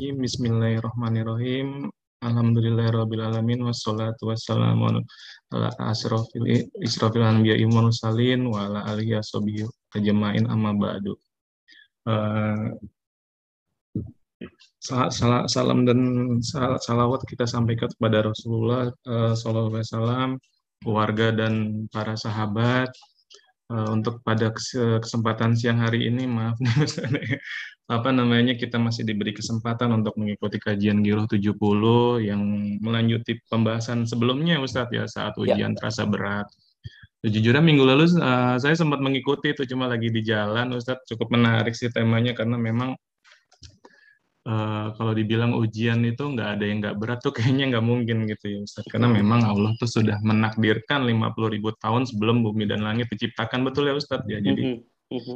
Bismillahirrahmanirrahim. Alhamdulillahirrabbilalamin. Wassalatu wassalamu ala israfil anbiya'i mursalin wa ala alihi washabihi ajma'in amma ba'du. Eh, Salam dan salawat kita sampaikan kepada Rasulullah Sallallahu Alaihi Wasallam, keluarga dan para sahabat. Untuk pada kesempatan siang hari ini, maaf nih apa namanya, kita masih diberi kesempatan untuk mengikuti kajian Giroh 70 yang melanjuti pembahasan sebelumnya Ustadz ya, saat Ya, ujian terasa berat. Sejujurnya minggu lalu saya sempat mengikuti itu, cuma lagi di jalan Ustadz. Cukup menarik sih temanya, karena memang kalau dibilang ujian itu nggak ada yang nggak berat tuh kayaknya nggak mungkin gitu ya Ustadz. Karena memang Allah tuh sudah menakdirkan 50.000 tahun sebelum bumi dan langit diciptakan, betul ya Ustadz ya.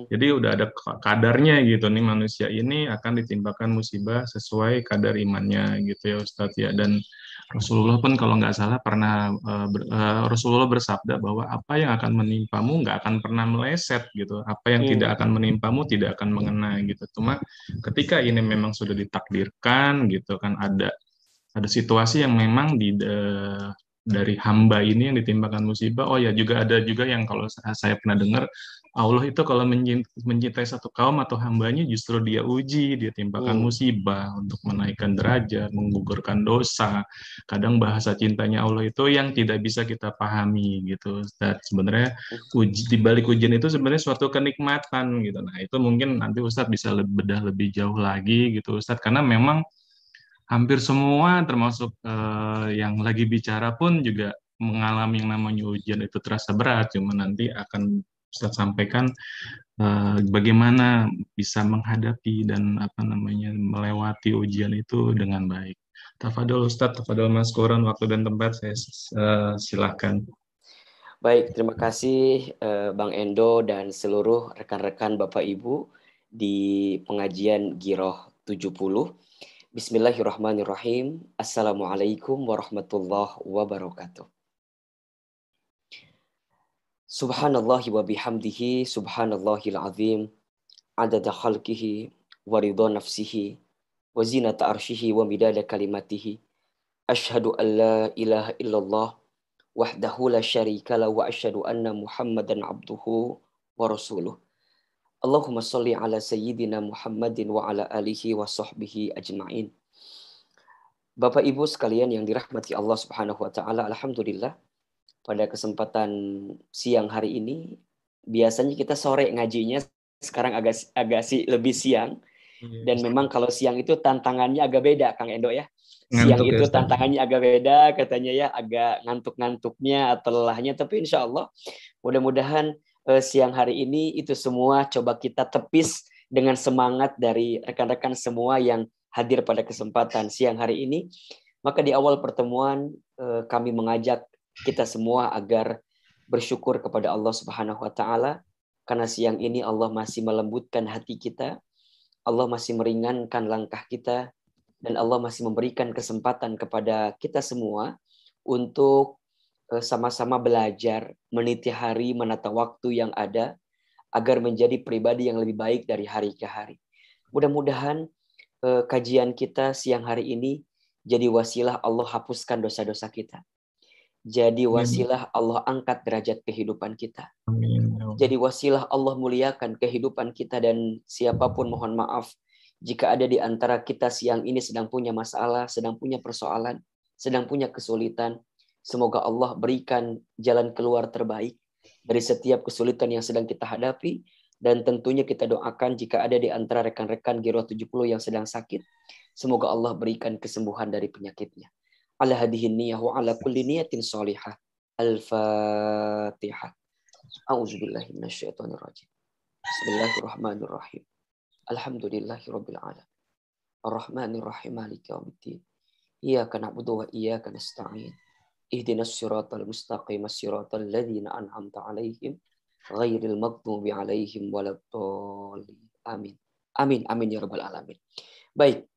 Jadi udah ada kadarnya gitu nih, manusia ini akan ditimpakan musibah sesuai kadar imannya gitu ya Ustadz ya. Dan Rasulullah pun kalau nggak salah pernah Rasulullah bersabda bahwa apa yang akan menimpamu nggak akan pernah meleset gitu. Apa yang tidak akan menimpamu tidak akan mengena gitu. Cuma ketika ini memang sudah ditakdirkan gitu kan, ada situasi yang memang dari hamba ini yang ditimpakan musibah. Oh ya, juga ada juga yang kalau saya pernah dengar, Allah itu kalau mencintai satu kaum atau hambanya, justru dia uji, dia timpakan musibah untuk menaikkan derajat, menggugurkan dosa. Kadang bahasa cintanya Allah itu yang tidak bisa kita pahami gitu. Dan sebenarnya di balik ujian itu sebenarnya suatu kenikmatan gitu. Nah, itu mungkin nanti Ustadz bisa bedah lebih jauh lagi gitu Ustadz, karena memang hampir semua termasuk yang lagi bicara pun juga mengalami yang namanya ujian itu terasa berat. Cuma nanti akan saya sampaikan bagaimana bisa menghadapi dan apa namanya melewati ujian itu dengan baik. Tafadol Ustadz, tafadol Mas Quran, waktu dan tempat saya silakan. baik. Terima kasih Bang Endo dan seluruh rekan-rekan Bapak Ibu di pengajian Giroh 70. Bismillahirrahmanirrahim. Assalamualaikum warahmatullahi wabarakatuh. Subhanallahi wa bihamdihi, subhanallahil azim, adada khalqihi, wa ridha nafsihi, wa zinata arshihi, wa midada kalimatihi. Ashhadu an la ilaha illallah wahdahu la syarika la wa asyhadu anna Muhammadan abduhu wa rasuluh. Allahumma shalli ala sayyidina Muhammadin wa ala alihi wa sahbihi ajma'in. Bapak Ibu sekalian yang dirahmati Allah Subhanahu wa taala, alhamdulillah pada kesempatan siang hari ini, biasanya kita sore ngajinya, sekarang agak lebih siang. Dan memang kalau siang itu tantangannya agak beda, Kang Endo ya. Siang Ngantuk ya itu Ustadz? tantangannya agak beda, katanya ya, agak ngantuk-ngantuknya atau lelahnya. Tapi insya Allah, mudah-mudahan siang hari ini itu semua coba kita tepis dengan semangat dari rekan-rekan semua yang hadir pada kesempatan siang hari ini. Maka di awal pertemuan kami mengajak kita semua agar bersyukur kepada Allah Subhanahu wa taala, karena siang ini Allah masih melembutkan hati kita, Allah masih meringankan langkah kita, dan Allah masih memberikan kesempatan kepada kita semua untuk sama-sama belajar, meniti hari, menata waktu yang ada, agar menjadi pribadi yang lebih baik dari hari ke hari. Mudah-mudahan kajian kita siang hari ini jadi wasilah Allah hapuskan dosa-dosa kita. Jadi wasilah Allah angkat derajat kehidupan kita. Jadi wasilah Allah muliakan kehidupan kita. Dan siapapun mohon maaf jika ada di antara kita siang ini sedang punya masalah, sedang punya persoalan, sedang punya kesulitan. Semoga Allah berikan jalan keluar terbaik dari setiap kesulitan yang sedang kita hadapi. Dan tentunya kita doakan jika ada di antara rekan-rekan Giroh 70 yang sedang sakit, semoga Allah berikan kesembuhan dari penyakitnya. Ala hadihin niyah wa ala kulli niyatin salihah. Al-Fatihah. A'udzubillahi minasyaitonirrajim. Bismillahirrahmanirrahim. Alhamdulillahirabbil alamin. Arrahmanirrahim maliki yaumiddin. Iyyaka na'budu wa iyyaka nasta'in. Ihdinas siratal mustaqim, siratal ladzina an'amta 'alaihim ghairil maghdubi 'alaihim waladdallin. Amin. Amin amin ya rabbal alamin. Baik.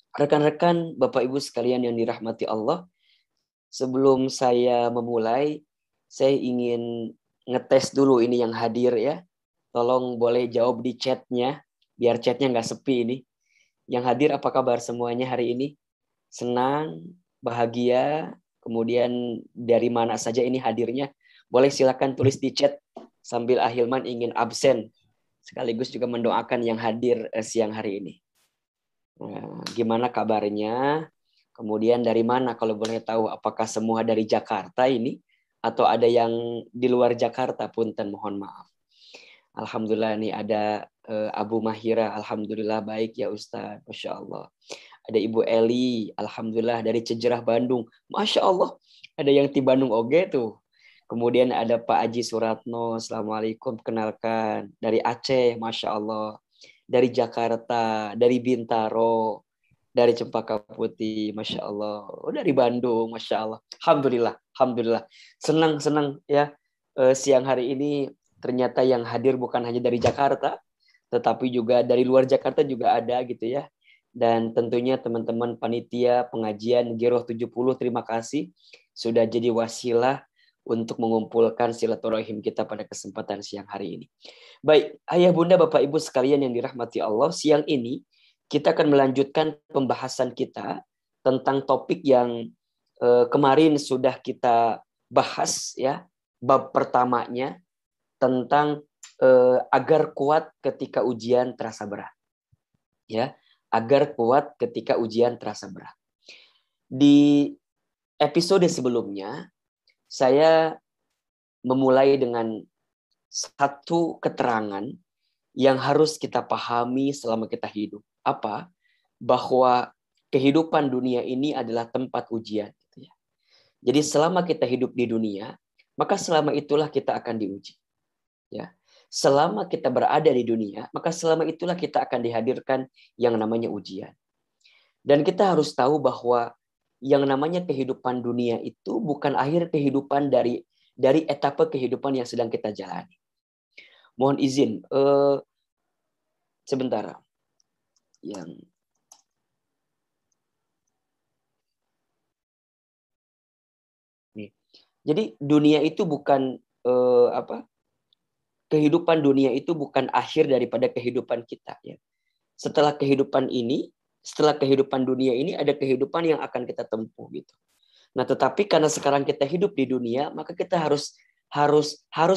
Rekan-rekan, Bapak Ibu sekalian yang dirahmati Allah, sebelum saya memulai, saya ingin ngetes dulu ini yang hadir ya. Tolong boleh jawab di chatnya, biar chatnya nggak sepi ini. Yang hadir apa kabar semuanya hari ini? Senang, bahagia, kemudian dari mana saja ini hadirnya? Boleh silakan tulis di chat sambil Ahilman ingin absen sekaligus juga mendoakan yang hadir siang hari ini. Nah, gimana kabarnya? Kemudian dari mana kalau boleh tahu, apakah semua dari Jakarta ini atau ada yang di luar Jakarta? Punten, mohon maaf. Alhamdulillah nih ada Abu Mahira, alhamdulillah baik ya Ustaz, Masya Allah. Ada Ibu Eli, alhamdulillah dari Cejerah Bandung, Masya Allah. Ada yang di Bandung oge tuh. Kemudian ada Pak Aji Suratno, assalamualaikum, kenalkan dari Aceh, Masya Allah. Dari Jakarta, dari Bintaro, dari Cempaka Putih, Masya Allah. Oh, dari Bandung, Masya Allah. Alhamdulillah, Alhamdulillah. Senang ya. Siang hari ini ternyata yang hadir bukan hanya dari Jakarta, tetapi juga dari luar Jakarta juga ada gitu ya. Dan tentunya teman-teman panitia pengajian Giroh 70, terima kasih sudah jadi wasilah untuk mengumpulkan silaturahim kita pada kesempatan siang hari ini. Baik, ayah bunda bapak ibu sekalian yang dirahmati Allah, siang ini kita akan melanjutkan pembahasan kita tentang topik yang kemarin sudah kita bahas ya, bab pertamanya tentang agar kuat ketika ujian terasa berat. Ya, agar kuat ketika ujian terasa berat. Di episode sebelumnya saya memulai dengan satu keterangan yang harus kita pahami selama kita hidup. Apa? Bahwa kehidupan dunia ini adalah tempat ujian. Jadi selama kita hidup di dunia, maka selama itulah kita akan diuji. Ya. Selama kita berada di dunia, maka selama itulah kita akan dihadirkan yang namanya ujian. Dan kita harus tahu bahwa yang namanya kehidupan dunia itu bukan akhir kehidupan dari etapa kehidupan yang sedang kita jalani. Mohon izin, sebentar. Jadi dunia itu bukan kehidupan dunia itu bukan akhir daripada kehidupan kita ya. Setelah kehidupan dunia ini ada kehidupan yang akan kita tempuh gitu. Nah, tetapi karena sekarang kita hidup di dunia, maka kita harus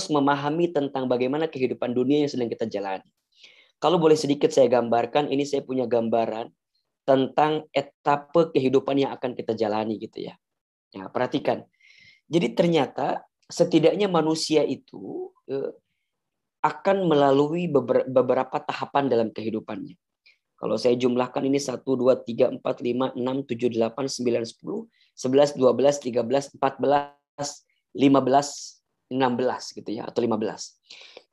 memahami tentang bagaimana kehidupan dunia yang sedang kita jalani. Kalau boleh sedikit saya gambarkan, ini saya punya gambaran tentang etapa kehidupan yang akan kita jalani gitu ya. Ya, perhatikan. Jadi ternyata setidaknya manusia itu akan melalui beberapa tahapan dalam kehidupannya. Kalau saya jumlahkan ini 1, 2, 3, 4, 5, 6, 7, 8, 9, 10, 11, 12, 13, 14, 15, 16 gitu ya, atau 15.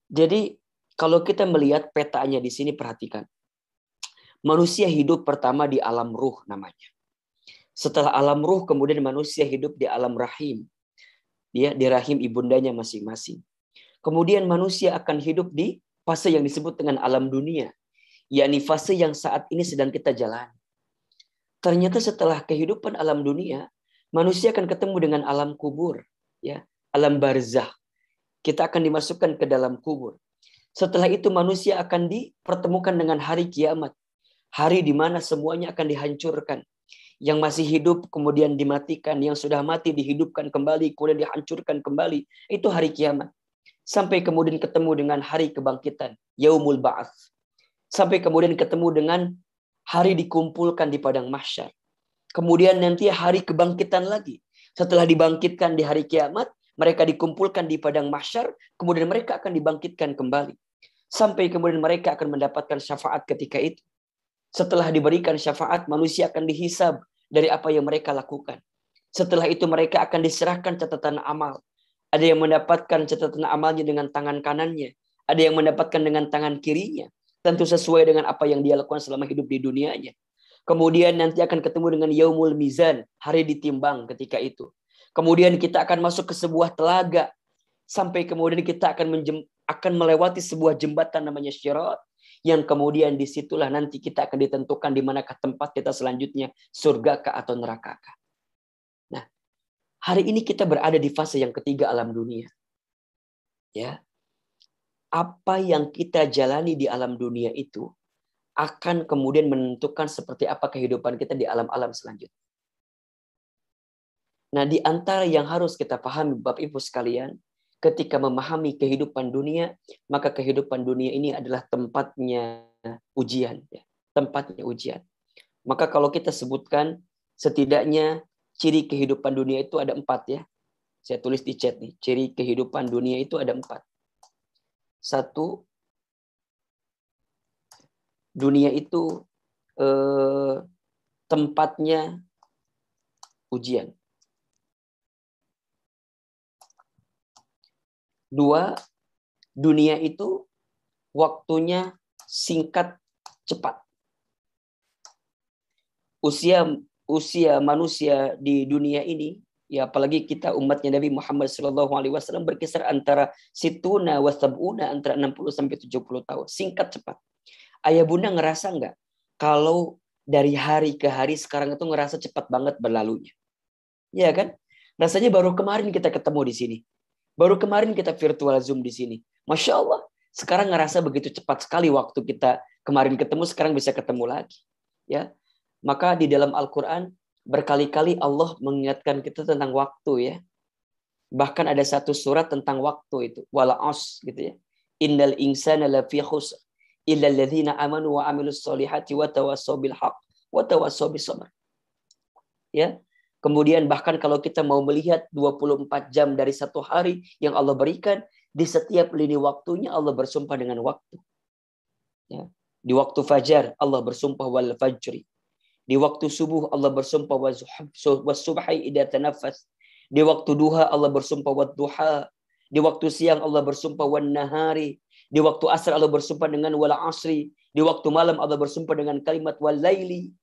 Jadi kalau kita melihat petanya di sini, perhatikan. Manusia hidup pertama di alam ruh namanya. Setelah alam ruh kemudian manusia hidup di alam rahim. Dia di rahim ibundanya masing-masing. Kemudian manusia akan hidup di fase yang disebut dengan alam dunia, yakni fase yang saat ini sedang kita jalani. Ternyata setelah kehidupan alam dunia, manusia akan ketemu dengan alam kubur, ya, alam barzah. Kita akan dimasukkan ke dalam kubur. Setelah itu manusia akan dipertemukan dengan hari kiamat, hari di mana semuanya akan dihancurkan. Yang masih hidup kemudian dimatikan, yang sudah mati dihidupkan kembali, kemudian dihancurkan kembali. Itu hari kiamat. Sampai kemudian ketemu dengan hari kebangkitan, Yaumul Ba'ats. Sampai kemudian ketemu dengan hari dikumpulkan di padang mahsyar. Kemudian nanti hari kebangkitan lagi. Setelah dibangkitkan di hari kiamat, mereka dikumpulkan di padang mahsyar, kemudian mereka akan dibangkitkan kembali. Sampai kemudian mereka akan mendapatkan syafaat ketika itu. Setelah diberikan syafaat, manusia akan dihisab dari apa yang mereka lakukan. Setelah itu mereka akan diserahkan catatan amal. Ada yang mendapatkan catatan amalnya dengan tangan kanannya. Ada yang mendapatkan dengan tangan kirinya. Tentu sesuai dengan apa yang dia lakukan selama hidup di dunianya. Kemudian nanti akan ketemu dengan Yaumul Mizan, hari ditimbang ketika itu. Kemudian kita akan masuk ke sebuah telaga. Sampai kemudian kita akan melewati sebuah jembatan namanya Syirat. Yang kemudian disitulah nanti kita akan ditentukan di manakah tempat kita selanjutnya, surga kah atau neraka kah. Nah, hari ini kita berada di fase yang ketiga alam dunia. Ya. Apa yang kita jalani di alam dunia itu akan kemudian menentukan seperti apa kehidupan kita di alam-alam selanjutnya. Nah, di antara yang harus kita pahami Bapak Ibu sekalian, ketika memahami kehidupan dunia, maka kehidupan dunia ini adalah tempatnya ujian, ya. Tempatnya ujian. Maka kalau kita sebutkan setidaknya ciri kehidupan dunia itu ada 4 ya. Saya tulis di chat nih, ciri kehidupan dunia itu ada 4. 1, dunia itu tempatnya ujian. 2, dunia itu waktunya singkat, cepat. Usia manusia di dunia ini, ya apalagi kita umatnya Nabi Muhammad SAW berkisar antara situna wa sab'una, antara 60 sampai 70 tahun. Singkat, cepat. Ayah bunda ngerasa nggak kalau dari hari ke hari sekarang itu ngerasa cepat banget berlalunya? Ya kan? Rasanya baru kemarin kita ketemu di sini. Baru kemarin kita virtual Zoom di sini. Masya Allah. Sekarang ngerasa begitu cepat sekali waktu kita kemarin ketemu, sekarang bisa ketemu lagi. Ya. Maka di dalam Al-Quran berkali-kali Allah mengingatkan kita tentang waktu ya. Bahkan ada satu surat tentang waktu itu. Wal as gitu ya. Innal insana lafi khusr illa alladzina amanu wa amilus solihati wa tawassaw bil haqq wa tawassaw bis sabr. Ya. Kemudian bahkan kalau kita mau melihat 24 jam dari satu hari yang Allah berikan, di setiap lini waktunya Allah bersumpah dengan waktu. Ya. Di waktu fajar Allah bersumpah wal fajri. Di waktu subuh Allah bersumpah was subhi idza tanaffas. Di waktu duha Allah bersumpah wad duha. Di waktu siang Allah bersumpah wan nahari. Di waktu asar Allah bersumpah dengan wal asri. Di waktu malam Allah bersumpah dengan kalimat wal laili.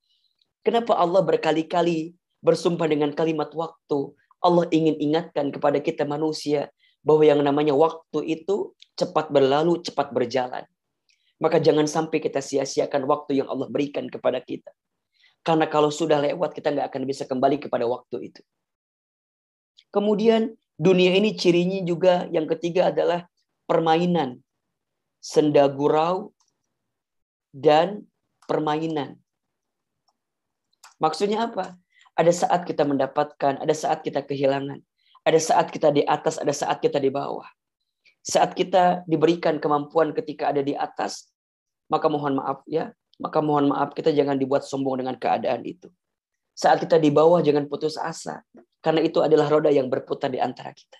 Kenapa Allah berkali-kali bersumpah dengan kalimat waktu? Allah ingin ingatkan kepada kita manusia bahwa yang namanya waktu itu cepat berlalu, cepat berjalan. Maka jangan sampai kita sia-siakan waktu yang Allah berikan kepada kita. Karena kalau sudah lewat, kita nggak akan bisa kembali kepada waktu itu. Kemudian dunia ini cirinya juga yang ketiga adalah permainan. Senda gurau dan permainan. Maksudnya apa? Ada saat kita mendapatkan, ada saat kita kehilangan. Ada saat kita di atas, ada saat kita di bawah. Saat kita diberikan kemampuan ketika ada di atas, maka mohon maaf ya, maka mohon maaf kita jangan dibuat sombong dengan keadaan itu. Saat kita di bawah jangan putus asa, karena itu adalah roda yang berputar di antara kita.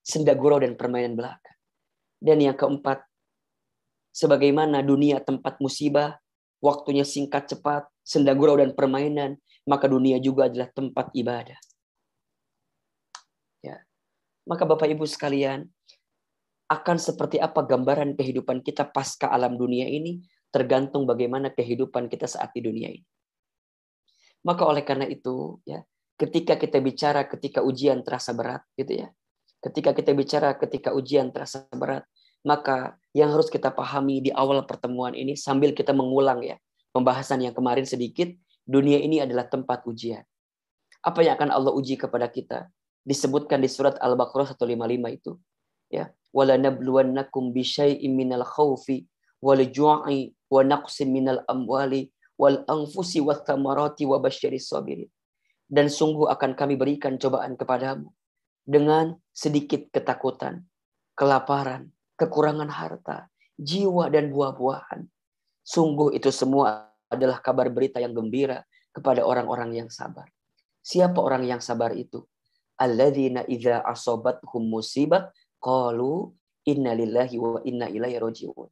Senda gurau dan permainan belaka. Dan yang keempat, sebagaimana dunia tempat musibah, waktunya singkat cepat, senda gurau dan permainan, maka dunia juga adalah tempat ibadah. Ya. Maka Bapak Ibu sekalian, akan seperti apa gambaran kehidupan kita pasca alam dunia ini tergantung bagaimana kehidupan kita saat di dunia ini. Maka oleh karena itu, ya, ketika kita bicara ketika ujian terasa berat, gitu ya. Ketika kita bicara ketika ujian terasa berat, maka yang harus kita pahami di awal pertemuan ini sambil kita mengulang ya pembahasan yang kemarin sedikit, dunia ini adalah tempat ujian. Apa yang akan Allah uji kepada kita? Disebutkan di surat Al-Baqarah 155 itu, ya. Wala nabluwannakum bisyai'im minal khaufi wal ju'i wa naqsin minal amwali wal anfusi wath thamarati wa basyiris sabirin. Dan sungguh akan kami berikan cobaan kepadamu dengan sedikit ketakutan, kelaparan, kekurangan harta, jiwa dan buah-buahan. Sungguh itu semua adalah kabar berita yang gembira kepada orang-orang yang sabar. Siapa orang yang sabar itu? Alladzina idza asabathum musibah qalu inna lillahi wa inna ilaihi raji'un.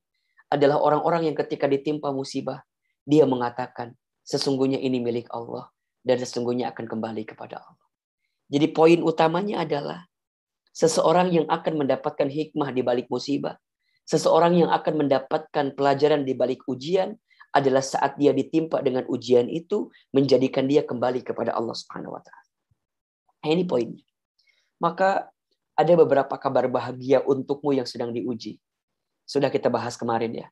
Adalah orang-orang yang ketika ditimpa musibah, dia mengatakan, sesungguhnya ini milik Allah dan sesungguhnya akan kembali kepada Allah. Jadi poin utamanya adalah seseorang yang akan mendapatkan hikmah di balik musibah, seseorang yang akan mendapatkan pelajaran di balik ujian adalah saat dia ditimpa dengan ujian itu menjadikan dia kembali kepada Allah Subhanahu wa taala. Ini poinnya. Maka ada beberapa kabar bahagia untukmu yang sedang diuji. Sudah kita bahas kemarin ya.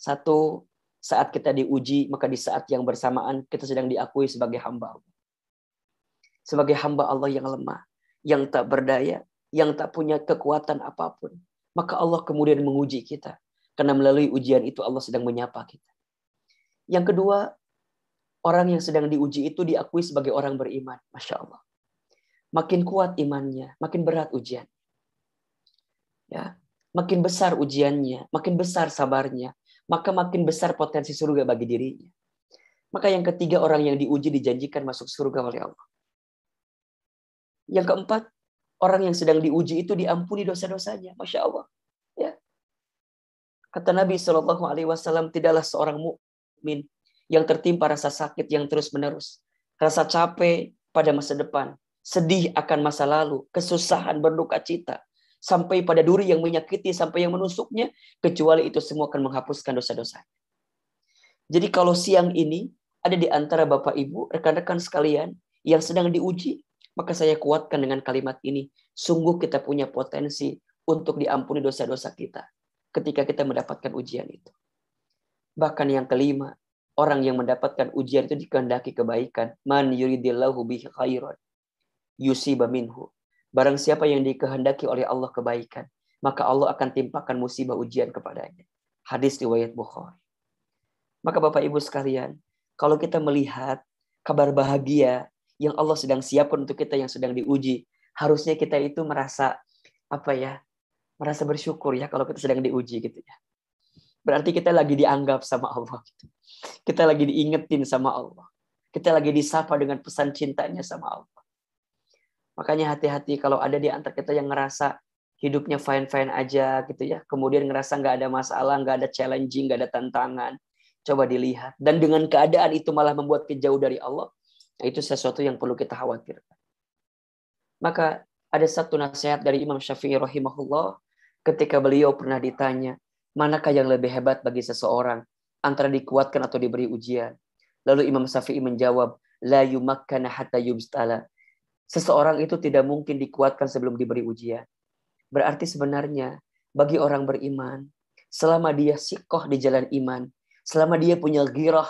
Satu, saat kita diuji, maka di saat yang bersamaan kita sedang diakui sebagai hamba Allah. Sebagai hamba Allah yang lemah, yang tak berdaya, yang tak punya kekuatan apapun. Maka Allah kemudian menguji kita. Karena melalui ujian itu Allah sedang menyapa kita. Yang kedua, orang yang sedang diuji itu diakui sebagai orang beriman. Masya Allah. Makin kuat imannya, makin berat ujian. Ya, makin besar ujiannya, makin besar sabarnya, maka makin besar potensi surga bagi dirinya. Maka yang ketiga, orang yang diuji dijanjikan masuk surga oleh Allah. Yang keempat, orang yang sedang diuji itu diampuni dosa-dosanya. Masya Allah. Ya. Kata Nabi SAW, tidaklah seorang mukmin yang tertimpa rasa sakit yang terus-menerus, rasa capek pada masa depan, sedih akan masa lalu, kesusahan, berduka cita, sampai pada duri yang menyakiti, sampai yang menusuknya, kecuali itu semua akan menghapuskan dosa-dosa. Jadi kalau siang ini ada di antara Bapak Ibu, rekan-rekan sekalian yang sedang diuji, maka saya kuatkan dengan kalimat ini. Sungguh kita punya potensi untuk diampuni dosa-dosa kita ketika kita mendapatkan ujian itu. Bahkan yang kelima, orang yang mendapatkan ujian itu dikehendaki kebaikan. Man yuridillahu bihi khairan yusiba minhu. Barang siapa yang dikehendaki oleh Allah kebaikan, maka Allah akan timpakan musibah ujian kepadanya. Hadis riwayat Bukhari. Maka Bapak Ibu sekalian, kalau kita melihat kabar bahagia yang Allah sedang siapkan untuk kita yang sedang diuji, harusnya kita itu merasa merasa bersyukur ya kalau kita sedang diuji gitu ya. Berarti kita lagi dianggap sama Allah. Kita lagi diingetin sama Allah. Kita lagi disapa dengan pesan cintanya sama Allah. Makanya hati-hati kalau ada di antara kita yang ngerasa hidupnya fine-fine aja gitu ya. Kemudian ngerasa nggak ada masalah, nggak ada challenging, nggak ada tantangan. Coba dilihat. Dan dengan keadaan itu malah membuat kita jauh dari Allah. Nah, itu sesuatu yang perlu kita khawatirkan. Maka ada satu nasihat dari Imam Syafi'i rahimahullah. Ketika beliau pernah ditanya, manakah yang lebih hebat bagi seseorang antara dikuatkan atau diberi ujian? Lalu Imam Syafi'i menjawab, la yumakkana hatta yubtala. Seseorang itu tidak mungkin dikuatkan sebelum diberi ujian. Berarti sebenarnya bagi orang beriman, selama dia sikoh di jalan iman, selama dia punya ghirah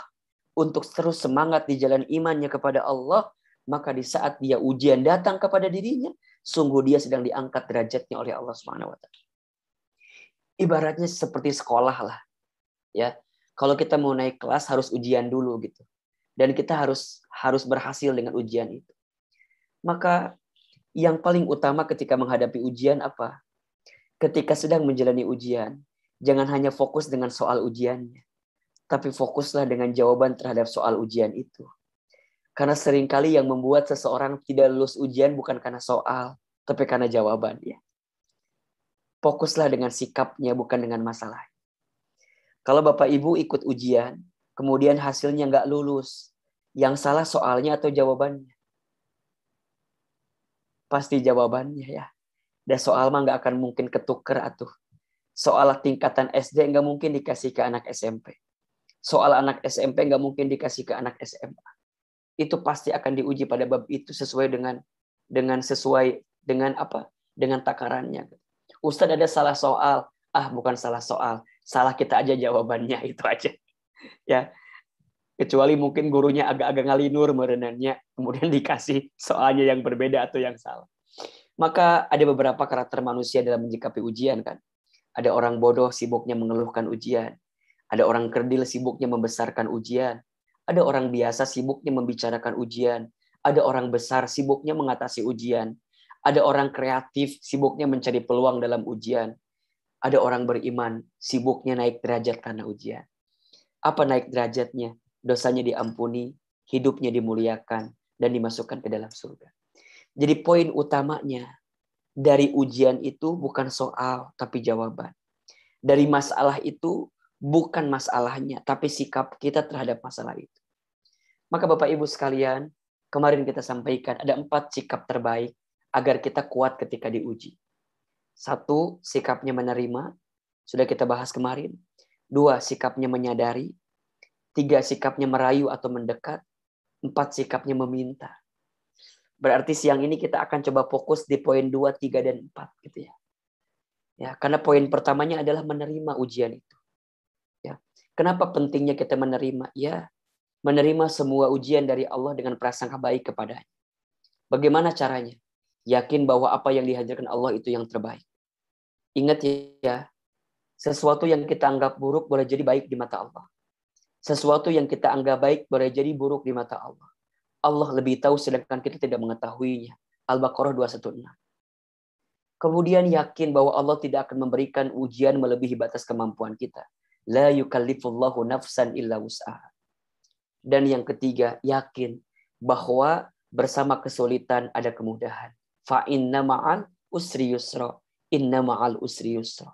untuk terus semangat di jalan imannya kepada Allah, maka di saat dia ujian datang kepada dirinya, sungguh dia sedang diangkat derajatnya oleh Allah Subhanahu wa taala. Ibaratnya seperti sekolah lah. Ya. Kalau kita mau naik kelas harus ujian dulu gitu. Dan kita harus berhasil dengan ujian itu. Maka yang paling utama ketika menghadapi ujian apa? Ketika sedang menjalani ujian, jangan hanya fokus dengan soal ujiannya, tapi fokuslah dengan jawaban terhadap soal ujian itu. Karena seringkali yang membuat seseorang tidak lulus ujian bukan karena soal, tapi karena jawabannya. Fokuslah dengan sikapnya, bukan dengan masalah. Kalau Bapak Ibu ikut ujian, kemudian hasilnya nggak lulus, yang salah soalnya atau jawabannya? Pasti jawabannya ya. Dan soal mah nggak akan mungkin ketuker atuh. Soal tingkatan SD nggak mungkin dikasih ke anak SMP. Soal anak SMP nggak mungkin dikasih ke anak SMA. Itu pasti akan diuji pada bab itu sesuai dengan dengan takarannya. Ustadz ada salah soal, bukan salah soal, salah kita aja jawabannya, itu aja. Ya, kecuali mungkin gurunya agak-agak ngalinur merenangnya, kemudian dikasih soalnya yang berbeda atau yang salah. Maka ada beberapa karakter manusia dalam menyikapi ujian kan. Ada orang bodoh sibuknya mengeluhkan ujian. Ada orang kerdil sibuknya membesarkan ujian. Ada orang biasa sibuknya membicarakan ujian. Ada orang besar sibuknya mengatasi ujian. Ada orang kreatif sibuknya mencari peluang dalam ujian. Ada orang beriman sibuknya naik derajat karena ujian. Apa naik derajatnya? Dosanya diampuni, hidupnya dimuliakan, dan dimasukkan ke dalam surga. Jadi poin utamanya dari ujian itu bukan soal, tapi jawaban. Dari masalah itu bukan masalahnya, tapi sikap kita terhadap masalah itu. Maka Bapak Ibu sekalian, kemarin kita sampaikan ada 4 sikap terbaik agar kita kuat ketika diuji. 1, sikapnya menerima. Sudah kita bahas kemarin. 2, sikapnya menyadari. 3, sikapnya merayu atau mendekat. 4, sikapnya meminta. Berarti siang ini kita akan coba fokus di poin 2, 3, dan 4 gitu ya. Ya, karena poin pertamanya adalah menerima ujian itu. Ya. Kenapa pentingnya kita menerima? Ya, menerima semua ujian dari Allah dengan prasangka baik kepadanya. Bagaimana caranya? Yakin bahwa apa yang dihadirkan Allah itu yang terbaik. Ingat ya, Sesuatu yang kita anggap buruk boleh jadi baik di mata Allah. Sesuatu yang kita anggap baik boleh jadi buruk di mata Allah. Allah lebih tahu sedangkan kita tidak mengetahuinya. Al-Baqarah 216. Kemudian yakin bahwa Allah tidak akan memberikan ujian melebihi batas kemampuan kita. La yukallifullahu nafsan illa wus'aha. Dan yang ketiga, yakin bahwa bersama kesulitan ada kemudahan. Fa inna ma'al usri yusra. Inna ma'al usri yusra.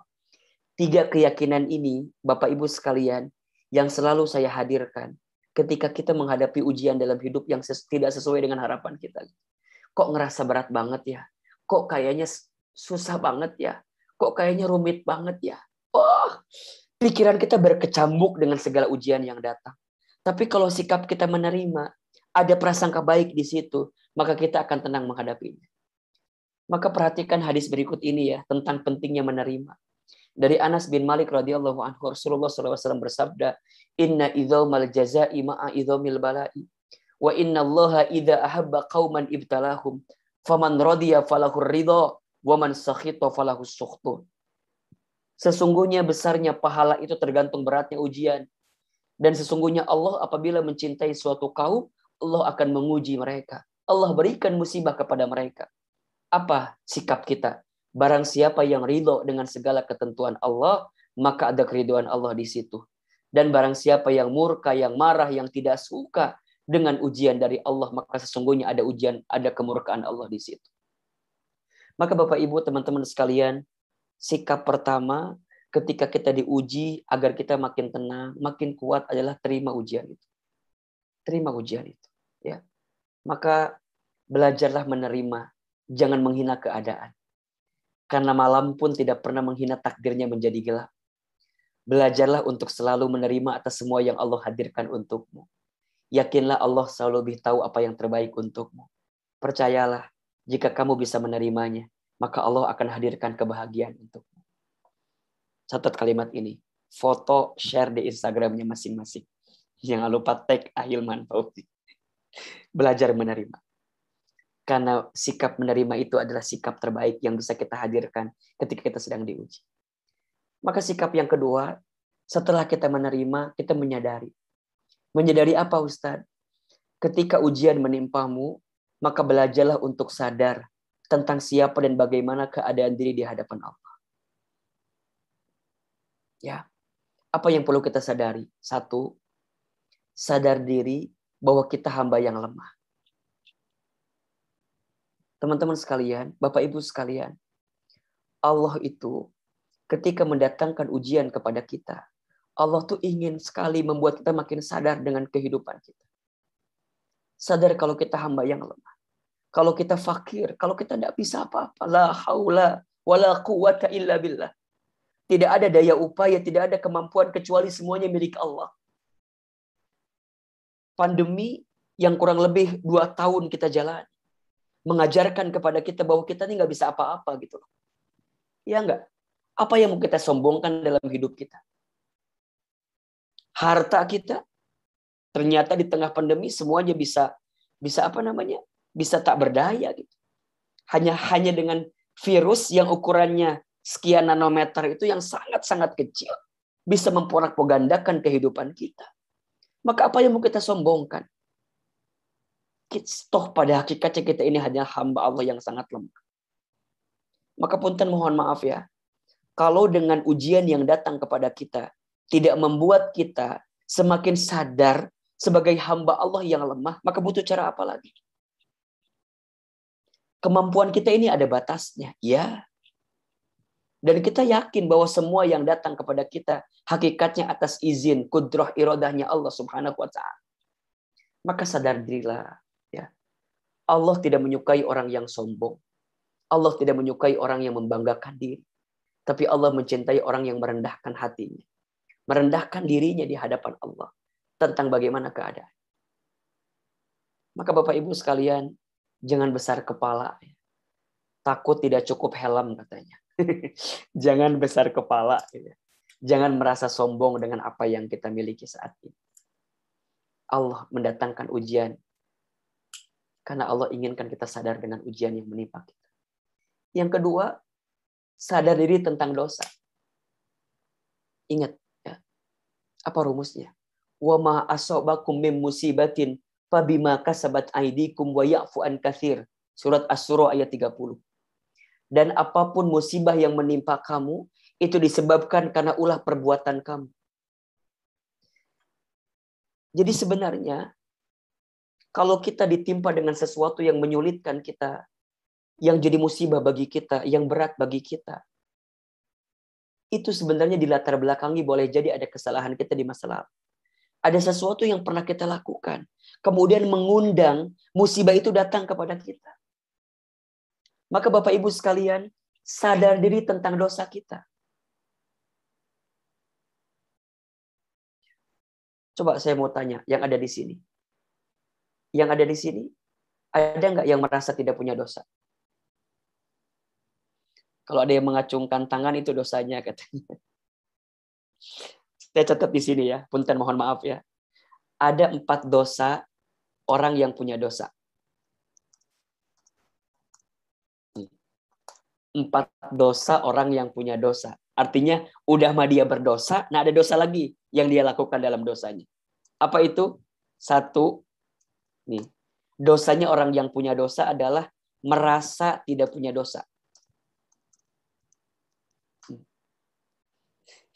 3 keyakinan ini, Bapak Ibu sekalian, yang selalu saya hadirkan ketika kita menghadapi ujian dalam hidup yang tidak sesuai dengan harapan kita. Kok ngerasa berat banget ya? Kok kayaknya susah banget ya? Kok kayaknya rumit banget ya? Oh, pikiran kita berkecambuk dengan segala ujian yang datang. Tapi kalau sikap kita menerima, ada prasangka baik di situ, maka kita akan tenang menghadapinya. Maka perhatikan hadis berikut ini ya, tentang pentingnya menerima. Dari Anas bin Malik radhiyallahu anhu, Rasulullah SAW bersabda, Inna idzamal jazai ma'a idzamil bala'i. Wa inna allaha idza ahabba qauman ibtalahum. Faman radiya falahur ridha. Wa man sakhita falahus sukhtu. Sesungguhnya besarnya pahala itu tergantung beratnya ujian. Dan sesungguhnya Allah apabila mencintai suatu kaum, Allah akan menguji mereka. Allah berikan musibah kepada mereka. Apa sikap kita? Barang siapa yang ridho dengan segala ketentuan Allah, maka ada keridhaan Allah di situ. Dan barang siapa yang murka, yang marah, yang tidak suka dengan ujian dari Allah, maka sesungguhnya ada ujian, ada kemurkaan Allah di situ. Maka Bapak Ibu, teman-teman sekalian, sikap pertama ketika kita diuji agar kita makin tenang, makin kuat adalah terima ujian itu. Terima ujian itu, ya. Maka belajarlah menerima, jangan menghina keadaan. Karena malam pun tidak pernah menghina takdirnya menjadi gelap. Belajarlah untuk selalu menerima atas semua yang Allah hadirkan untukmu. Yakinlah Allah selalu lebih tahu apa yang terbaik untukmu. Percayalah, jika kamu bisa menerimanya, maka Allah akan hadirkan kebahagiaan untukmu. Catat kalimat ini. Foto, share di Instagramnya masing-masing. Jangan lupa tag Ahilman Fauzi. Belajar menerima. Karena sikap menerima itu adalah sikap terbaik yang bisa kita hadirkan ketika kita sedang diuji. Maka sikap yang kedua, setelah kita menerima, kita menyadari. Menyadari apa, Ustaz? Ketika ujian menimpamu, maka belajarlah untuk sadar tentang siapa dan bagaimana keadaan diri di hadapan Allah. Ya, apa yang perlu kita sadari? 1, sadar diri bahwa kita hamba yang lemah. Teman-teman sekalian, Bapak Ibu sekalian, Allah itu ketika mendatangkan ujian kepada kita, Allah tuh ingin sekali membuat kita makin sadar dengan kehidupan kita. Sadar kalau kita hamba yang lemah. Kalau kita fakir, kalau kita tidak bisa apa-apa. La haula wa la quwata illa billah. Tidak ada daya upaya, tidak ada kemampuan kecuali semuanya milik Allah. Pandemi yang kurang lebih 2 tahun kita jalani mengajarkan kepada kita bahwa kita ini nggak bisa apa-apa gitu loh. Ya nggak? Apa yang mau kita sombongkan dalam hidup kita? Harta kita ternyata di tengah pandemi semuanya bisa apa namanya? Bisa tak berdaya gitu. Hanya dengan virus yang ukurannya sekian nanometer itu yang sangat-sangat kecil bisa memporak-pogandakan kehidupan kita. Maka apa yang mau kita sombongkan? Toh pada hakikatnya kita ini hanya hamba Allah yang sangat lemah. Maka punten mohon maaf ya. Kalau dengan ujian yang datang kepada kita tidak membuat kita semakin sadar sebagai hamba Allah yang lemah, maka butuh cara apa lagi? Kemampuan kita ini ada batasnya, ya. Dan kita yakin bahwa semua yang datang kepada kita hakikatnya atas izin, kudrah iradahnya Allah Subhanahu wa taala. Maka sadar dirilah, ya. Allah tidak menyukai orang yang sombong. Allah tidak menyukai orang yang membanggakan diri. Tapi Allah mencintai orang yang merendahkan hatinya. Merendahkan dirinya di hadapan Allah. Tentang bagaimana keadaan. Maka Bapak Ibu sekalian, jangan besar kepala. Takut tidak cukup helm katanya. Jangan besar kepala. Jangan merasa sombong dengan apa yang kita miliki saat ini. Allah mendatangkan ujian. Karena Allah inginkan kita sadar dengan ujian yang menimpa kita. Yang kedua, sadar diri tentang dosa. Ingat ya. Apa rumusnya? Wa ma asabakum min musibatin fabima kasabat aydikum wa ya'fu an katsir. Surat Asy-Syura ayat 30. Dan apapun musibah yang menimpa kamu itu disebabkan karena ulah perbuatan kamu. Jadi sebenarnya kalau kita ditimpa dengan sesuatu yang menyulitkan kita, yang jadi musibah bagi kita, yang berat bagi kita, itu sebenarnya dilatar belakangi boleh jadi ada kesalahan kita di masa lalu. Ada sesuatu yang pernah kita lakukan, kemudian mengundang musibah itu datang kepada kita. Maka Bapak Ibu sekalian, sadar diri tentang dosa kita. Coba saya mau tanya, yang ada di sini. Yang ada di sini, ada nggak yang merasa tidak punya dosa? Kalau ada yang mengacungkan tangan, itu dosanya katanya. Saya catat di sini ya, punten mohon maaf ya. Ada 4 dosa orang yang punya dosa. 4 dosa orang yang punya dosa. Artinya, udah mah dia berdosa, nah ada dosa lagi yang dia lakukan dalam dosanya. Apa itu? 1, nih, dosanya orang yang punya dosa adalah merasa tidak punya dosa.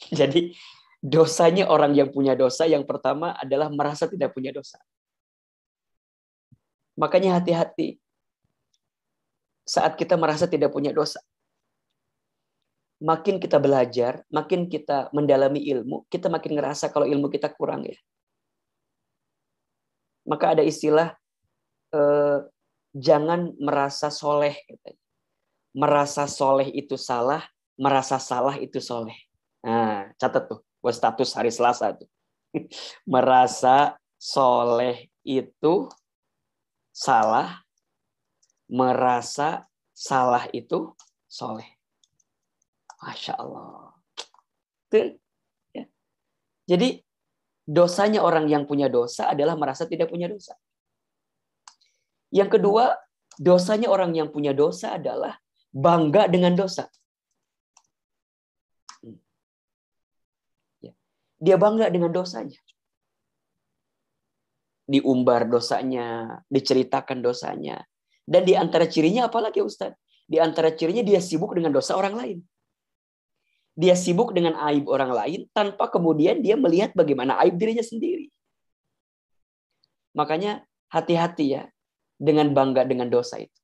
Jadi, dosanya orang yang punya dosa yang pertama adalah merasa tidak punya dosa. Makanya hati-hati saat kita merasa tidak punya dosa. Makin kita belajar, makin kita mendalami ilmu, kita makin ngerasa kalau ilmu kita kurang ya. Maka ada istilah jangan merasa soleh. Merasa soleh itu salah, merasa salah itu soleh. Nah, catat tuh, buat status hari Selasa tuh. Merasa soleh itu salah, merasa salah itu soleh. Masya Allah. Tuh, ya. Jadi dosanya orang yang punya dosa adalah merasa tidak punya dosa. Yang kedua, dosanya orang yang punya dosa adalah bangga dengan dosa. Dia bangga dengan dosanya. Diumbar dosanya, diceritakan dosanya. Dan di antara cirinya apalagi Ustaz? Di antara cirinya dia sibuk dengan dosa orang lain. Dia sibuk dengan aib orang lain tanpa kemudian dia melihat bagaimana aib dirinya sendiri. Makanya hati-hati ya dengan bangga dengan dosa itu.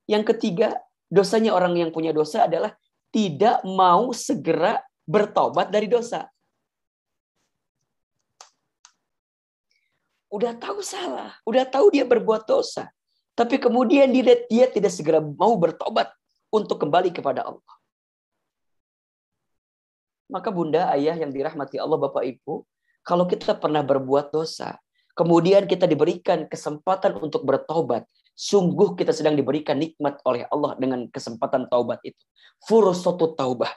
Yang ketiga, dosanya orang yang punya dosa adalah tidak mau segera bertobat dari dosa. Udah tahu salah, udah tahu dia berbuat dosa, tapi kemudian dia tidak segera mau bertobat untuk kembali kepada Allah. Maka bunda, ayah yang dirahmati Allah, Bapak Ibu, kalau kita pernah berbuat dosa, kemudian kita diberikan kesempatan untuk bertobat, sungguh kita sedang diberikan nikmat oleh Allah dengan kesempatan taubat itu. Fursatut taubah.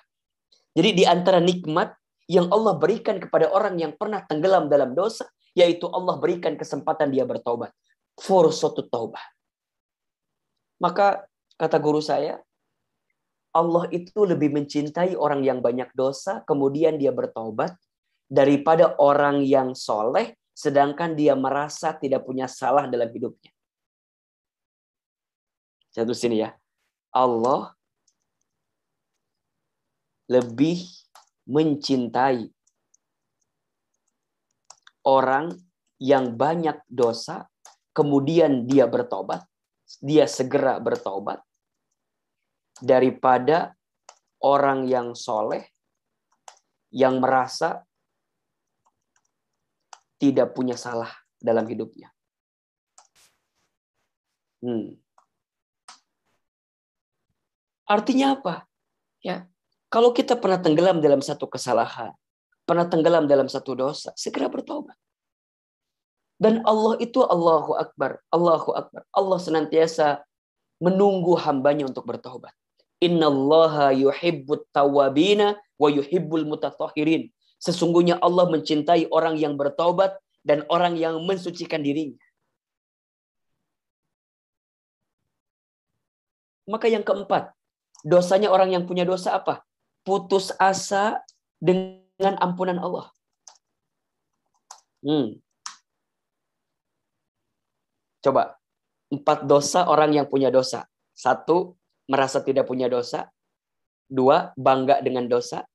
Jadi di antara nikmat yang Allah berikan kepada orang yang pernah tenggelam dalam dosa, yaitu Allah berikan kesempatan dia bertobat. Fursatut taubah. Maka kata guru saya, Allah itu lebih mencintai orang yang banyak dosa, kemudian dia bertobat, daripada orang yang soleh, sedangkan dia merasa tidak punya salah dalam hidupnya. Satu sini ya. Allah lebih mencintai orang yang banyak dosa, kemudian dia bertobat, dia segera bertobat, daripada orang yang soleh yang merasa tidak punya salah dalam hidupnya. Artinya apa? Ya, kalau kita pernah tenggelam dalam satu kesalahan, pernah tenggelam dalam satu dosa, segera bertobat. Dan Allah itu Allahu Akbar, Allahu Akbar. Allah senantiasa menunggu hambanya untuk bertobat. Innallaha yuhibbut tawwabina wa yuhibbul mutatahhirin. Sesungguhnya Allah mencintai orang yang bertobat dan orang yang mensucikan dirinya. Maka yang keempat, dosanya orang yang punya dosa apa? putus asa dengan ampunan Allah. Coba, 4 dosa orang yang punya dosa. 1, merasa tidak punya dosa. 2, bangga dengan dosa.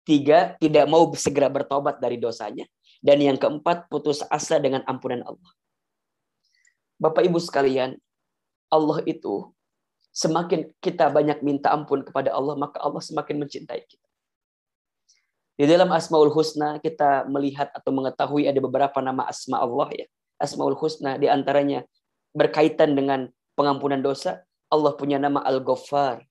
3, tidak mau segera bertobat dari dosanya. Dan yang keempat, putus asa dengan ampunan Allah. Bapak Ibu sekalian, Allah itu semakin kita banyak minta ampun kepada Allah, maka Allah semakin mencintai kita. Di dalam Asmaul Husna kita melihat atau mengetahui ada beberapa nama asma Allah ya. Asmaul Husna di antaranya berkaitan dengan pengampunan dosa. Allah punya nama Al-Ghaffar.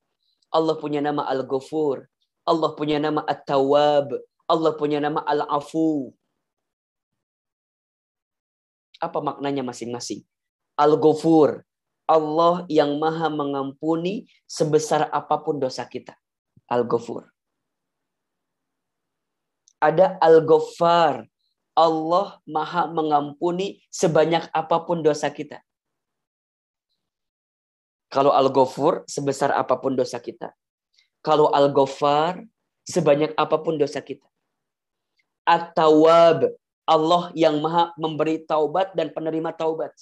Allah punya nama Al-Ghafur. Allah punya nama At-Tawwab. Allah punya nama Al-Afu. Apa maknanya masing-masing? Al-Ghafur, Allah yang maha mengampuni sebesar apapun dosa kita. Al-Ghafur. Ada Al-Ghaffar, Allah maha mengampuni sebanyak apapun dosa kita. Kalau Al-Ghafur, sebesar apapun dosa kita. Kalau Al-Ghaffar, sebanyak apapun dosa kita. At-Tawwab, Allah yang maha memberi taubat dan penerima taubat.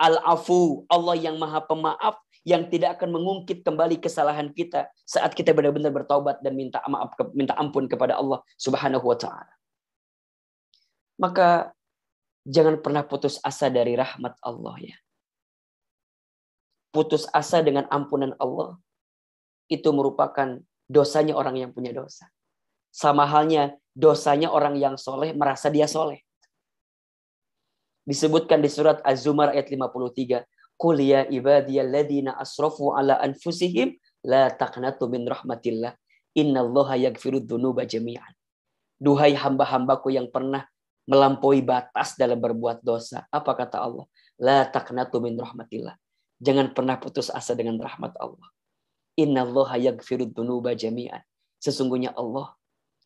Al-Afu, Allah yang maha pemaaf, yang tidak akan mengungkit kembali kesalahan kita saat kita benar-benar bertaubat dan minta maaf, minta ampun kepada Allah Subhanahu wa taala. Maka jangan pernah putus asa dari rahmat Allah ya. Putus asa dengan ampunan Allah itu merupakan dosanya orang yang punya dosa. Sama halnya dosanya orang yang soleh merasa dia soleh. Disebutkan di surat Az-Zumar ayat 53. Qul ya ibadiyalladzina asrafu ala anfusihim la taqnatu min rahmatillah. Innallaha yaghfirudz dzunuba jami'an. Duhai hamba-hambaku yang pernah melampaui batas dalam berbuat dosa. Apa kata Allah? La taqnatu min rahmatillah. Jangan pernah putus asa dengan rahmat Allah. Innallaha yaghfirudz dzunuba jami'an. Sesungguhnya Allah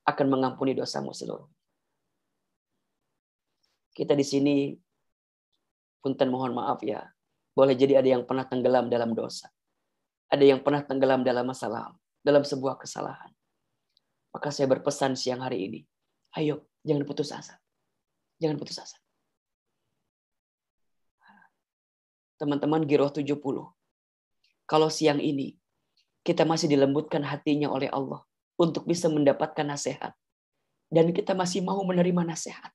akan mengampuni dosamu seluruhnya. Kita di sini punten mohon maaf ya. Boleh jadi ada yang pernah tenggelam dalam dosa. Ada yang pernah tenggelam dalam masalah, dalam sebuah kesalahan. Maka saya berpesan siang hari ini. Ayo, jangan putus asa. Jangan putus asa. Teman-teman Giroh 70. Kalau siang ini kita masih dilembutkan hatinya oleh Allah untuk bisa mendapatkan nasihat. Dan kita masih mau menerima nasihat.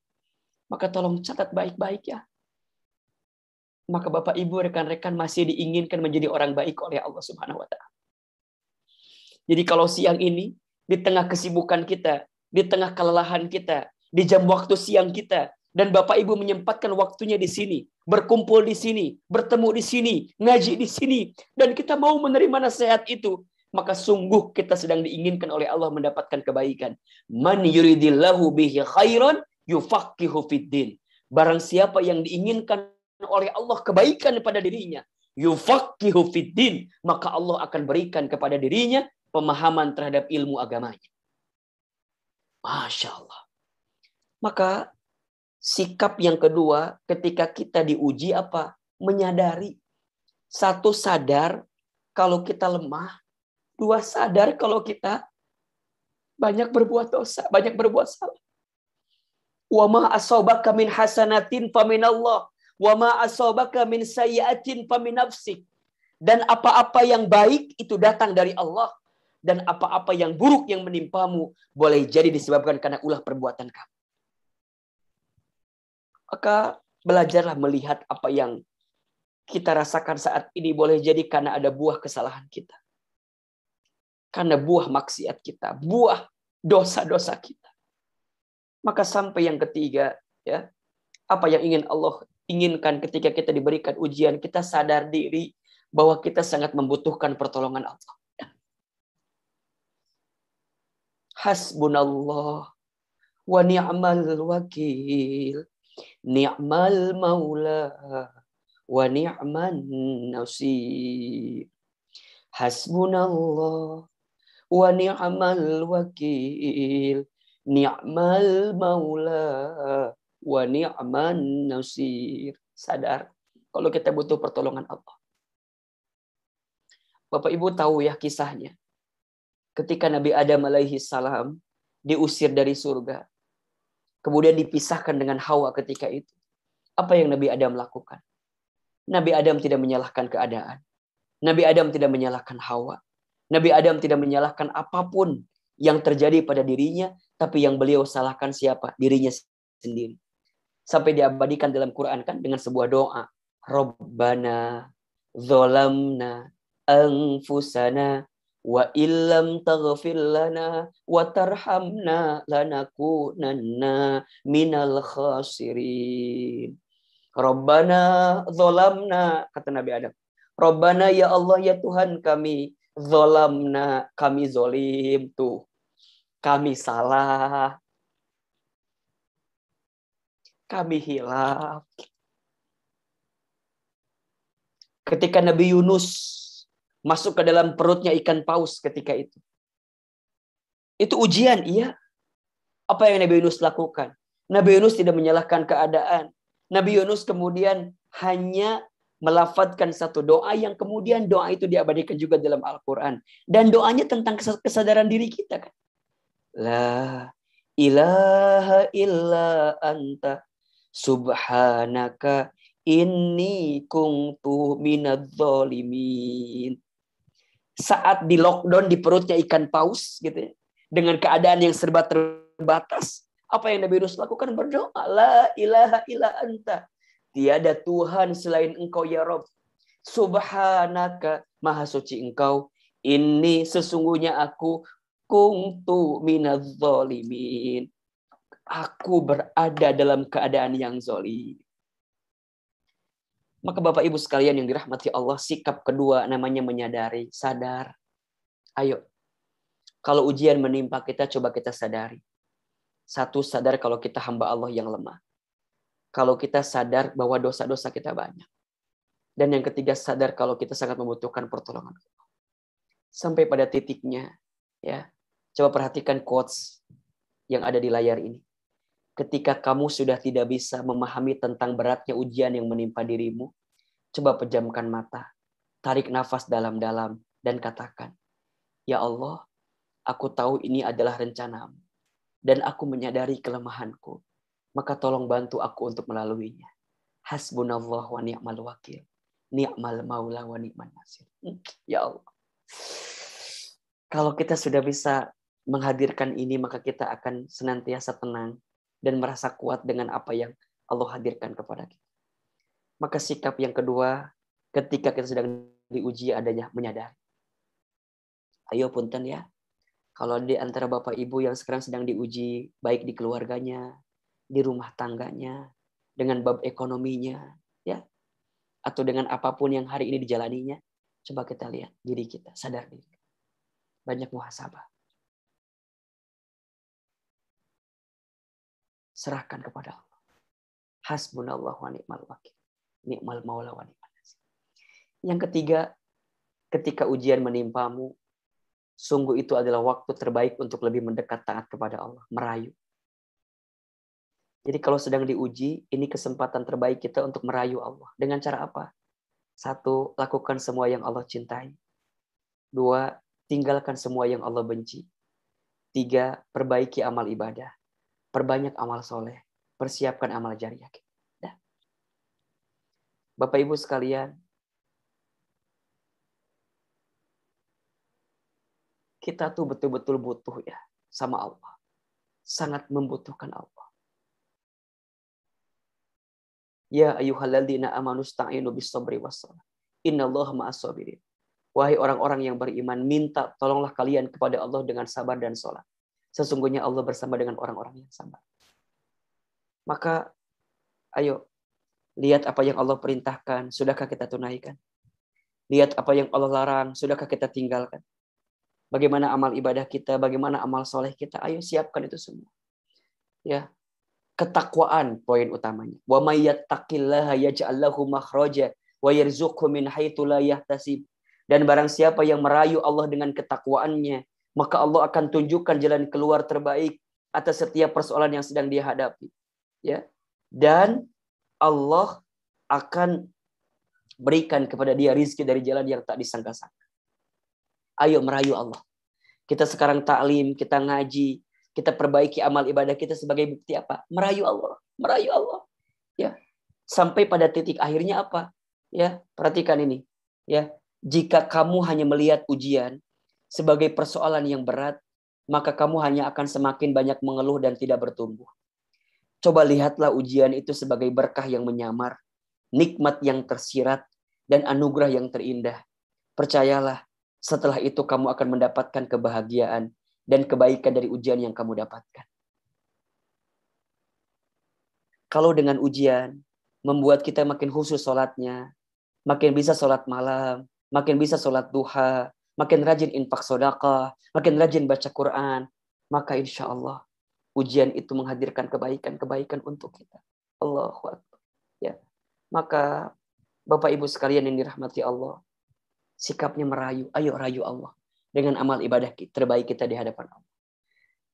Maka tolong catat baik-baik ya. Maka Bapak Ibu rekan-rekan masih diinginkan menjadi orang baik oleh Allah Subhanahu wa taala. Jadi kalau siang ini di tengah kesibukan kita, di tengah kelelahan kita, di jam waktu siang kita dan Bapak Ibu menyempatkan waktunya di sini, berkumpul di sini, bertemu di sini, ngaji di sini dan kita mau menerima nasihat itu, maka sungguh kita sedang diinginkan oleh Allah mendapatkan kebaikan. Man yuridillahu bihi khairan yufaqihu fiddin. Barang siapa yang diinginkan oleh Allah kebaikan pada dirinya, yufaqihu fiddin, maka Allah akan berikan kepada dirinya pemahaman terhadap ilmu agamanya. Masya Allah. Maka sikap yang kedua ketika kita diuji apa? Menyadari. 1, sadar kalau kita lemah. 2, sadar kalau kita banyak berbuat dosa, banyak berbuat salah. Wa ma asabaka min hasanatin faminallah. Wa ma asabaka min sayyi'atin famin nafsik. Dan apa-apa yang baik itu datang dari Allah. Dan apa-apa yang buruk yang menimpamu boleh jadi disebabkan karena ulah perbuatan kamu. Maka belajarlah melihat apa yang kita rasakan saat ini boleh jadi karena ada buah kesalahan kita. Karena buah maksiat kita, buah dosa-dosa kita. Maka sampai yang ketiga, ya, apa yang ingin Allah inginkan ketika kita diberikan ujian, kita sadar diri bahwa kita sangat membutuhkan pertolongan Allah. Hasbunallah wa ni'mal wakil, ni'mal maula wa ni'man nasir. Hasbunallah wa ni'mal wakil, ni'mal maula wa ni'man nasir. Sadar kalau kita butuh pertolongan Allah. Bapak Ibu tahu ya kisahnya. Ketika Nabi Adam alaihi salam diusir dari surga, kemudian dipisahkan dengan Hawa ketika itu, apa yang Nabi Adam lakukan? Nabi Adam tidak menyalahkan keadaan. Nabi Adam tidak menyalahkan Hawa. Nabi Adam tidak menyalahkan apapun yang terjadi pada dirinya, tapi yang beliau salahkan siapa? Dirinya sendiri. Sampai diabadikan dalam Quran kan dengan sebuah doa. Rabbana zolamna anfusana wa illam taghfir lana wa tarhamna lanakunanna minal khasirin. Rabbana zolamna, kata Nabi Adam. Rabbana, ya Allah, ya Tuhan kami, zolamna, kami zolim tuh. Kami salah. Kami hilaf. Ketika Nabi Yunus masuk ke dalam perutnya ikan paus ketika itu. Itu ujian, iya. Apa yang Nabi Yunus lakukan? Nabi Yunus tidak menyalahkan keadaan. Nabi Yunus kemudian hanya melafadzkan satu doa yang kemudian doa itu diabadikan juga dalam Al-Quran. Dan doanya tentang kesadaran diri kita kan. La ilaha illa anta subhanaka inni kuntu minadz zalimin. Saat di lockdown di perutnya ikan paus gitu ya, dengan keadaan yang serba terbatas, apa yang Nabi Yunus lakukan? Berdoa, la ilaha illa anta, tiada Tuhan selain engkau ya Rabb, subhanaka, maha suci engkau, ini sesungguhnya aku kuntu minadz zalimin, aku berada dalam keadaan yang zalim. Maka Bapak Ibu sekalian yang dirahmati Allah, sikap kedua namanya menyadari, sadar. Ayo, kalau ujian menimpa kita, coba kita sadari. Satu, sadar kalau kita hamba Allah yang lemah. Kalau kita sadar bahwa dosa-dosa kita banyak. Dan yang ketiga, sadar kalau kita sangat membutuhkan pertolongan Allah. Sampai pada titiknya, ya, coba perhatikan quotes yang ada di layar ini. Ketika kamu sudah tidak bisa memahami tentang beratnya ujian yang menimpa dirimu, coba pejamkan mata, tarik nafas dalam-dalam, dan katakan, ya Allah, aku tahu ini adalah rencanamu, dan aku menyadari kelemahanku, maka tolong bantu aku untuk melaluinya. Hasbunallah wa ni'mal wakil, ni'mal maula wa ni'man nasir. Ya Allah, kalau kita sudah bisa menghadirkan ini, maka kita akan senantiasa tenang dan merasa kuat dengan apa yang Allah hadirkan kepada kita. Maka sikap yang kedua, ketika kita sedang diuji adanya menyadari. Ayo punten ya, kalau di antara Bapak Ibu yang sekarang sedang diuji, baik di keluarganya, di rumah tangganya, dengan bab ekonominya, ya, atau dengan apapun yang hari ini dijalaninya, coba kita lihat diri kita, sadar diri. Banyak muhasabah. Serahkan kepada Allah. Hasbunallah wa ni'mal wakil, ni'mal maula wa ni'man nasir. Yang ketiga, ketika ujian menimpamu, sungguh itu adalah waktu terbaik untuk lebih mendekat taat kepada Allah, merayu. Jadi kalau sedang diuji, ini kesempatan terbaik kita untuk merayu Allah. Dengan cara apa? Satu, lakukan semua yang Allah cintai. Dua, tinggalkan semua yang Allah benci. Tiga, perbaiki amal ibadah. Perbanyak amal soleh, persiapkan amal jariah. Nah, Bapak Ibu sekalian, kita tuh betul-betul butuh ya sama Allah. Sangat membutuhkan Allah. Ya ayyuhalladzina amanu sta'inu bis-sabri was-shalah. Innallaha ma'as-sabirin. Wahai orang-orang yang beriman, minta tolonglah kalian kepada Allah dengan sabar dan salat. Sesungguhnya Allah bersama dengan orang-orang yang sabar. Maka, ayo, lihat apa yang Allah perintahkan, sudahkah kita tunaikan? Lihat apa yang Allah larang, sudahkah kita tinggalkan? Bagaimana amal ibadah kita, bagaimana amal soleh kita, ayo siapkan itu semua. Ya, ketakwaan poin utamanya. Wa may yattaqillaha yaj'al lahu makhraja wa yarzuqhu min haitsu la yahtasib. Dan barang siapa yang merayu Allah dengan ketakwaannya, maka Allah akan tunjukkan jalan keluar terbaik atas setiap persoalan yang sedang dia hadapi. Ya. Dan Allah akan berikan kepada dia rizki dari jalan yang tak disangka-sangka. Ayo merayu Allah. Kita sekarang taklim, kita ngaji, kita perbaiki amal ibadah kita sebagai bukti apa? Merayu Allah, merayu Allah. Ya, sampai pada titik akhirnya apa? Ya, perhatikan ini. Ya, jika kamu hanya melihat ujian sebagai persoalan yang berat, maka kamu hanya akan semakin banyak mengeluh dan tidak bertumbuh. Coba lihatlah ujian itu sebagai berkah yang menyamar, nikmat yang tersirat, dan anugerah yang terindah. Percayalah, setelah itu kamu akan mendapatkan kebahagiaan dan kebaikan dari ujian yang kamu dapatkan. Kalau dengan ujian membuat kita makin khusus sholatnya, makin bisa sholat malam, makin bisa sholat duha, makin rajin infak sedekah, makin rajin baca Quran, maka insya Allah ujian itu menghadirkan kebaikan-kebaikan untuk kita. Allahu Akbar. Ya. Maka Bapak Ibu sekalian yang dirahmati Allah, sikapnya merayu, ayo rayu Allah dengan amal ibadah terbaik kita di hadapan Allah.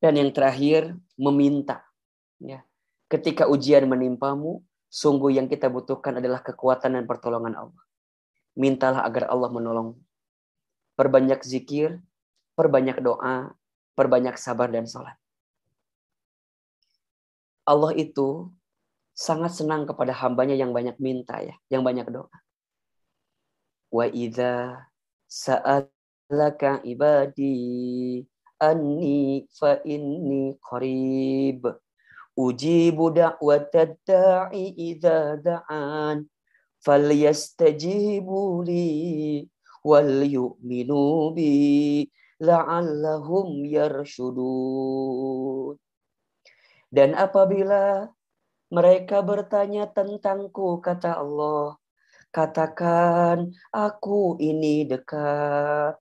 Dan yang terakhir, meminta. Ya. Ketika ujian menimpamu, sungguh yang kita butuhkan adalah kekuatan dan pertolongan Allah. Mintalah agar Allah menolong. Perbanyak zikir, perbanyak doa, perbanyak sabar dan salat. Allah itu sangat senang kepada hambanya yang banyak minta ya, yang banyak doa. Wa idza sa'alaka ibadi anni fa inni qarib ujibu da'watad da'i idza da'an falyastajibu li wal yu'minu bi la'allahum yarshudun. Dan apabila mereka bertanya tentangku, kata Allah, katakan aku ini dekat.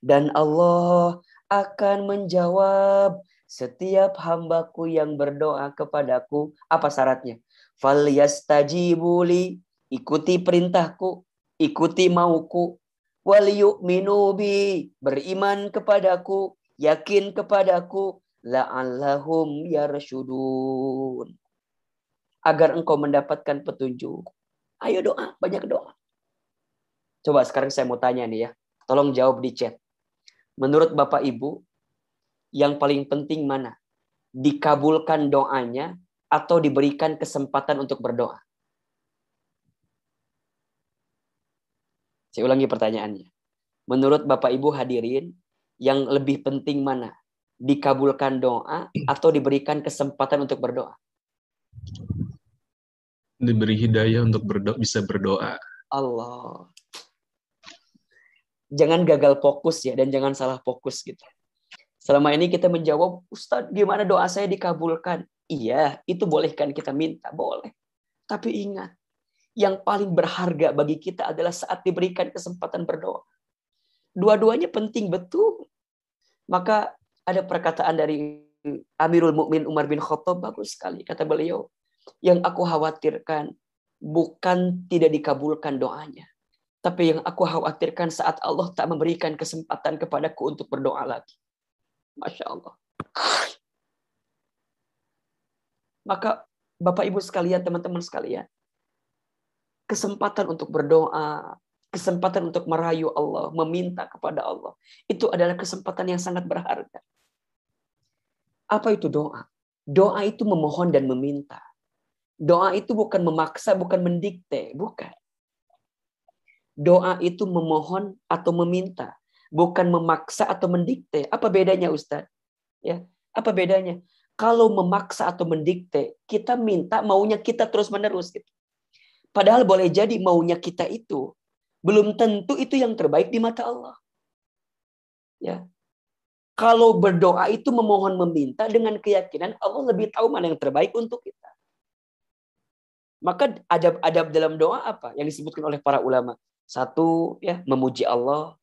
Dan Allah akan menjawab setiap hambaku yang berdoa kepadaku. Apa syaratnya? Falyastajibuli, ikuti perintahku, ikuti mauku. Wal yu'minu bi, beriman kepadaku, yakin kepadaku, la'allahum yarshudun. Agar engkau mendapatkan petunjuk. Ayo doa, banyak doa. Coba sekarang saya mau tanya nih ya. Tolong jawab di chat. Menurut Bapak Ibu, yang paling penting mana? Dikabulkan doanya atau diberikan kesempatan untuk berdoa? Saya ulangi pertanyaannya. Menurut Bapak Ibu hadirin, yang lebih penting mana? Dikabulkan doa atau diberikan kesempatan untuk berdoa? Diberi hidayah untuk bisa berdoa. Allah. Jangan gagal fokus ya, dan jangan salah fokus gitu. Selama ini kita menjawab, Ustadz gimana doa saya dikabulkan? Iya, itu bolehkan kita minta, boleh. Tapi ingat, yang paling berharga bagi kita adalah saat diberikan kesempatan berdoa. Dua-duanya penting betul. Maka ada perkataan dari Amirul Mukminin Umar bin Khattab, bagus sekali. Kata beliau, yang aku khawatirkan bukan tidak dikabulkan doanya, tapi yang aku khawatirkan saat Allah tak memberikan kesempatan kepadaku untuk berdoa lagi. Masya Allah. Maka Bapak Ibu sekalian, teman-teman sekalian, kesempatan untuk berdoa, kesempatan untuk merayu Allah, meminta kepada Allah, itu adalah kesempatan yang sangat berharga. Apa itu doa? Doa itu memohon dan meminta. Doa itu bukan memaksa, bukan mendikte, bukan. Doa itu memohon atau meminta, bukan memaksa atau mendikte. Apa bedanya, Ustaz? Ya, apa bedanya? Kalau memaksa atau mendikte, kita minta maunya kita terus-menerus gitu. Padahal boleh jadi maunya kita itu belum tentu itu yang terbaik di mata Allah. Ya. Kalau berdoa itu memohon meminta dengan keyakinan Allah lebih tahu mana yang terbaik untuk kita. Maka adab-adab dalam doa apa yang disebutkan oleh para ulama? Satu, ya, memuji Allah.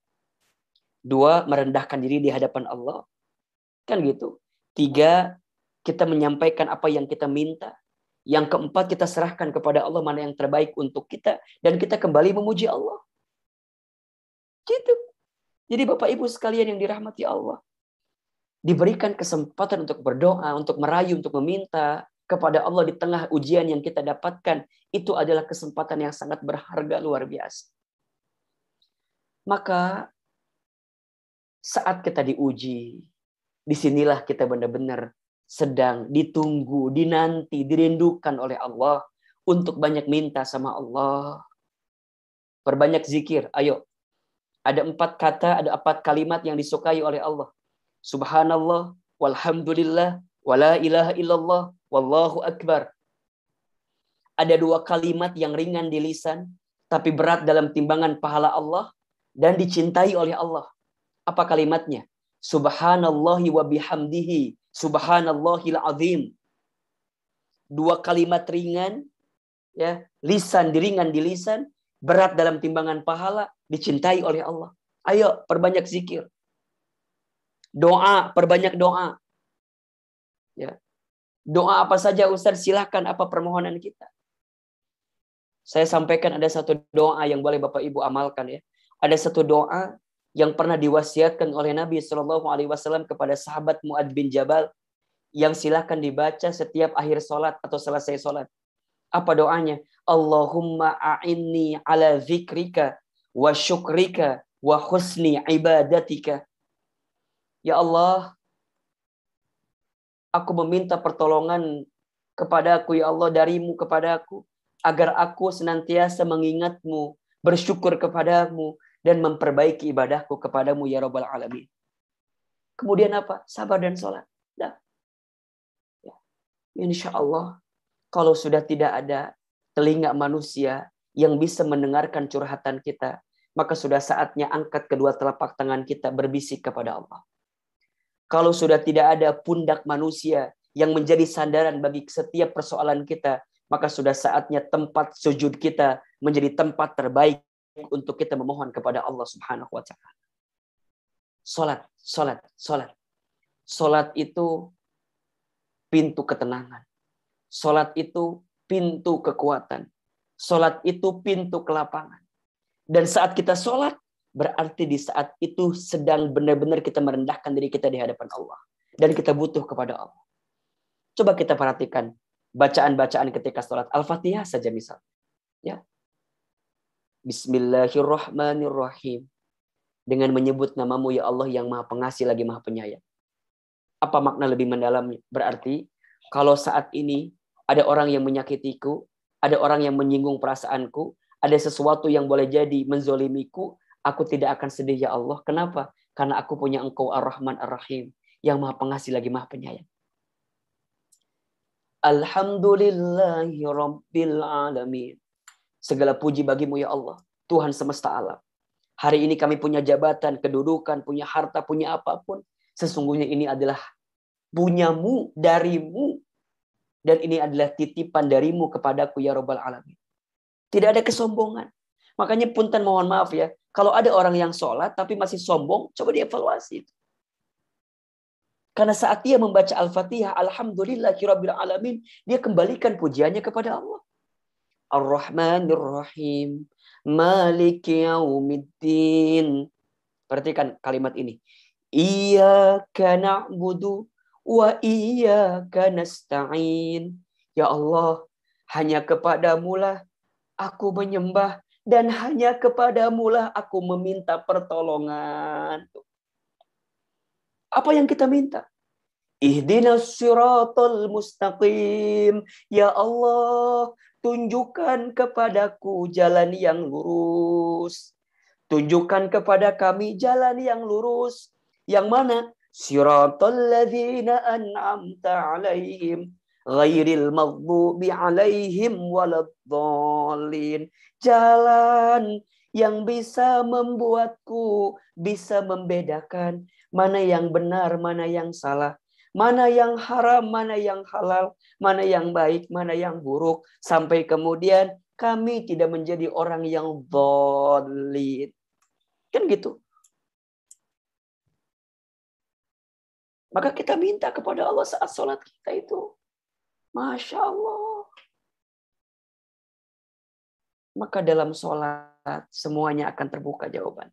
Dua, merendahkan diri di hadapan Allah. Kan gitu. Tiga, kita menyampaikan apa yang kita minta. Yang keempat, kita serahkan kepada Allah mana yang terbaik untuk kita. Dan kita kembali memuji Allah. Gitu. Jadi Bapak Ibu sekalian yang dirahmati Allah, diberikan kesempatan untuk berdoa, untuk merayu, untuk meminta kepada Allah di tengah ujian yang kita dapatkan. Itu adalah kesempatan yang sangat berharga luar biasa. Maka Saat kita diuji, disinilah kita benar-benar sedang ditunggu, dinanti, dirindukan oleh Allah untuk banyak minta sama Allah. Perbanyak zikir. Ayo. Ada 4 kata, ada 4 kalimat yang disukai oleh Allah. Subhanallah, walhamdulillah, wala ilaha illallah, wallahu akbar. Ada 2 kalimat yang ringan di lisan, tapi berat dalam timbangan pahala Allah dan dicintai oleh Allah. Apa kalimatnya? Subhanallahi wa bihamdihi, subhanallahil azim. 2 kalimat ringan, ya, lisan diringan di lisan, berat dalam timbangan pahala, dicintai oleh Allah. Ayo, perbanyak zikir. Doa, perbanyak doa. Ya. Doa apa saja Ustaz, silahkan, apa permohonan kita. Saya sampaikan ada satu doa yang boleh Bapak Ibu amalkan, ya. Ada satu doa yang pernah diwasiatkan oleh Nabi SAW kepada sahabat Mu'adz bin Jabal, yang silahkan dibaca setiap akhir sholat atau selesai sholat. Apa doanya? Allahumma a'inni ala zikrika wa syukrika wa husni ibadatika. Ya Allah, aku meminta pertolongan kepadaku, ya Allah, darimu kepadaku, agar aku senantiasa mengingatmu, bersyukur kepadamu, dan memperbaiki ibadahku kepadamu, ya Rabbal Alamin. Kemudian apa? Sabar dan sholat. Dah. Ya. Insya Allah, kalau sudah tidak ada telinga manusia yang bisa mendengarkan curhatan kita, maka sudah saatnya angkat kedua telapak tangan kita berbisik kepada Allah. Kalau sudah tidak ada pundak manusia yang menjadi sandaran bagi setiap persoalan kita, maka sudah saatnya tempat sujud kita menjadi tempat terbaik untuk kita memohon kepada Allah Subhanahu wa ta'ala. Salat, salat, salat. Salat itu pintu ketenangan. Salat itu pintu kekuatan. Salat itu pintu kelapangan. Dan saat kita salat, berarti di saat itu sedang benar-benar kita merendahkan diri kita di hadapan Allah. Dan kita butuh kepada Allah. Coba kita perhatikan bacaan-bacaan ketika salat. Al-Fatihah saja misal. Ya. Bismillahirrahmanirrahim. Dengan menyebut namamu ya Allah yang maha pengasih lagi maha penyayang. Apa makna lebih mendalamnya? Berarti kalau saat ini ada orang yang menyakitiku, ada orang yang menyinggung perasaanku, ada sesuatu yang boleh jadi menzolimiku, aku tidak akan sedih ya Allah. Kenapa? Karena aku punya Engkau Ar-Rahman Ar-Rahim, yang maha pengasih lagi maha penyayang. Alhamdulillahi Rabbil Alamin. Segala puji bagimu ya Allah, Tuhan semesta alam. Hari ini kami punya jabatan, kedudukan, punya harta, punya apapun. Sesungguhnya ini adalah punyamu, darimu. Dan ini adalah titipan darimu kepadaku ya Rabbal Alamin. Tidak ada kesombongan. Makanya punten mohon maaf ya. Kalau ada orang yang sholat tapi masih sombong, coba dievaluasi. Karena saat dia membaca Al-Fatihah, Alhamdulillahirabbil alamin, dia kembalikan pujiannya kepada Allah. Ar-Rahmanir Rahim, Maliki Yaumiddin. Perhatikan kalimat ini. Iyyaka na'budu wa iyyaka nasta'in. Ya Allah, hanya kepadamulah aku menyembah dan hanya kepadamulah aku meminta pertolongan. Apa yang kita minta? Ihdinas siratal mustaqim. Ya Allah, tunjukkan kepadaku jalan yang lurus. Tunjukkan kepada kami jalan yang lurus. Yang mana? Siratal ladzina an'amta alaihim. Ghairil maghdubi alaihim waladdallin. Jalan yang bisa membuatku bisa membedakan mana yang benar, mana yang salah. Mana yang haram, mana yang halal, mana yang baik, mana yang buruk. Sampai kemudian kami tidak menjadi orang yang dhalin. Kan gitu. Maka kita minta kepada Allah saat sholat kita itu. Masya Allah. Maka dalam sholat semuanya akan terbuka jawaban.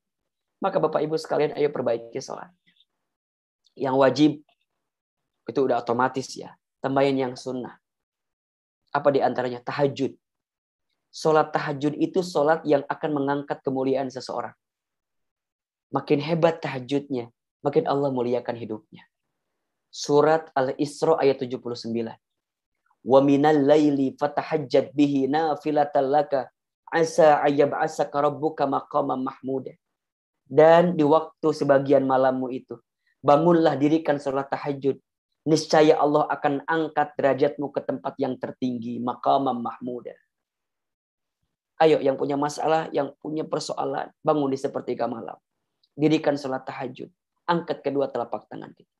Maka Bapak Ibu sekalian ayo perbaiki sholat. Yang wajib itu udah otomatis ya. Tambahin yang sunnah. Apa di antaranya? Tahajud. Sholat tahajud itu sholat yang akan mengangkat kemuliaan seseorang. Makin hebat tahajudnya, makin Allah muliakan hidupnya. Surat Al-Isra ayat 79. Wa minal laili fatahajjat bihi nafilatan laka asa ayyab'asaka rabbuka maqaman mahmuda. Dan di waktu sebagian malammu itu, bangunlah, dirikan salat tahajud. Niscaya Allah akan angkat derajatmu ke tempat yang tertinggi, maqaman mahmuda. Ayo yang punya masalah, yang punya persoalan, bangun di sepertiga malam. Dirikan salat tahajud. Angkat kedua telapak tangan kita.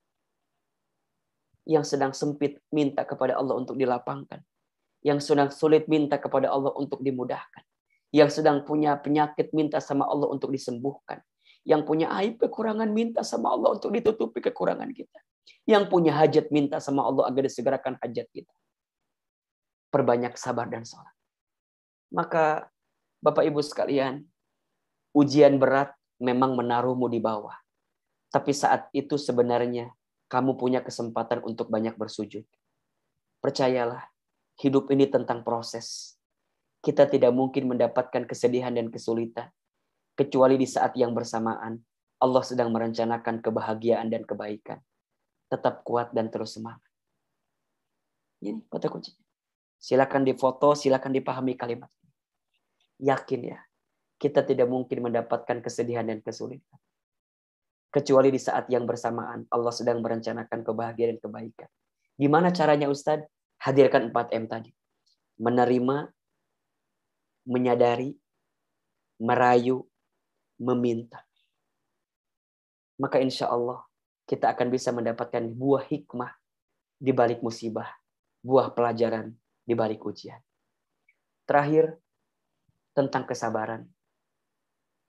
Yang sedang sempit, minta kepada Allah untuk dilapangkan. Yang sedang sulit, minta kepada Allah untuk dimudahkan. Yang sedang punya penyakit, minta sama Allah untuk disembuhkan. Yang punya aib, kekurangan, minta sama Allah untuk ditutupi kekurangan kita. Yang punya hajat, minta sama Allah agar disegerakan hajat kita. Perbanyak sabar dan salat. Maka Bapak Ibu sekalian, ujian berat memang menaruhmu di bawah. Tapi saat itu sebenarnya kamu punya kesempatan untuk banyak bersujud. Percayalah, hidup ini tentang proses. Kita tidak mungkin mendapatkan kesedihan dan kesulitan, kecuali di saat yang bersamaan Allah sedang merencanakan kebahagiaan dan kebaikan. Tetap kuat dan terus semangat. Ini kata kuncinya. Silakan difoto, silakan dipahami kalimat. Yakin ya, kita tidak mungkin mendapatkan kesedihan dan kesulitan, kecuali di saat yang bersamaan Allah sedang merencanakan kebahagiaan dan kebaikan. Gimana caranya Ustadz? Hadirkan 4M tadi. Menerima, menyadari, merayu, meminta. Maka insya Allah kita akan bisa mendapatkan buah hikmah di balik musibah, buah pelajaran di balik ujian. Terakhir, tentang kesabaran.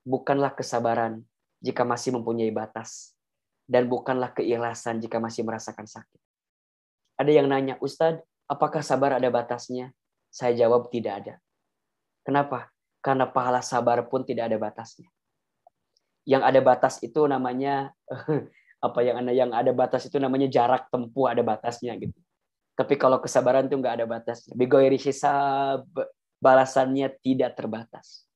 Bukanlah kesabaran jika masih mempunyai batas. Dan bukanlah keikhlasan jika masih merasakan sakit. Ada yang nanya, Ustadz, apakah sabar ada batasnya? Saya jawab, tidak ada. Kenapa? Karena pahala sabar pun tidak ada batasnya. Yang ada batas itu namanya, yang ada batas itu namanya jarak tempuh, ada batasnya gitu. Tapi kalau kesabaran itu nggak ada batasnya. Bigoiri hisab, balasannya tidak terbatas.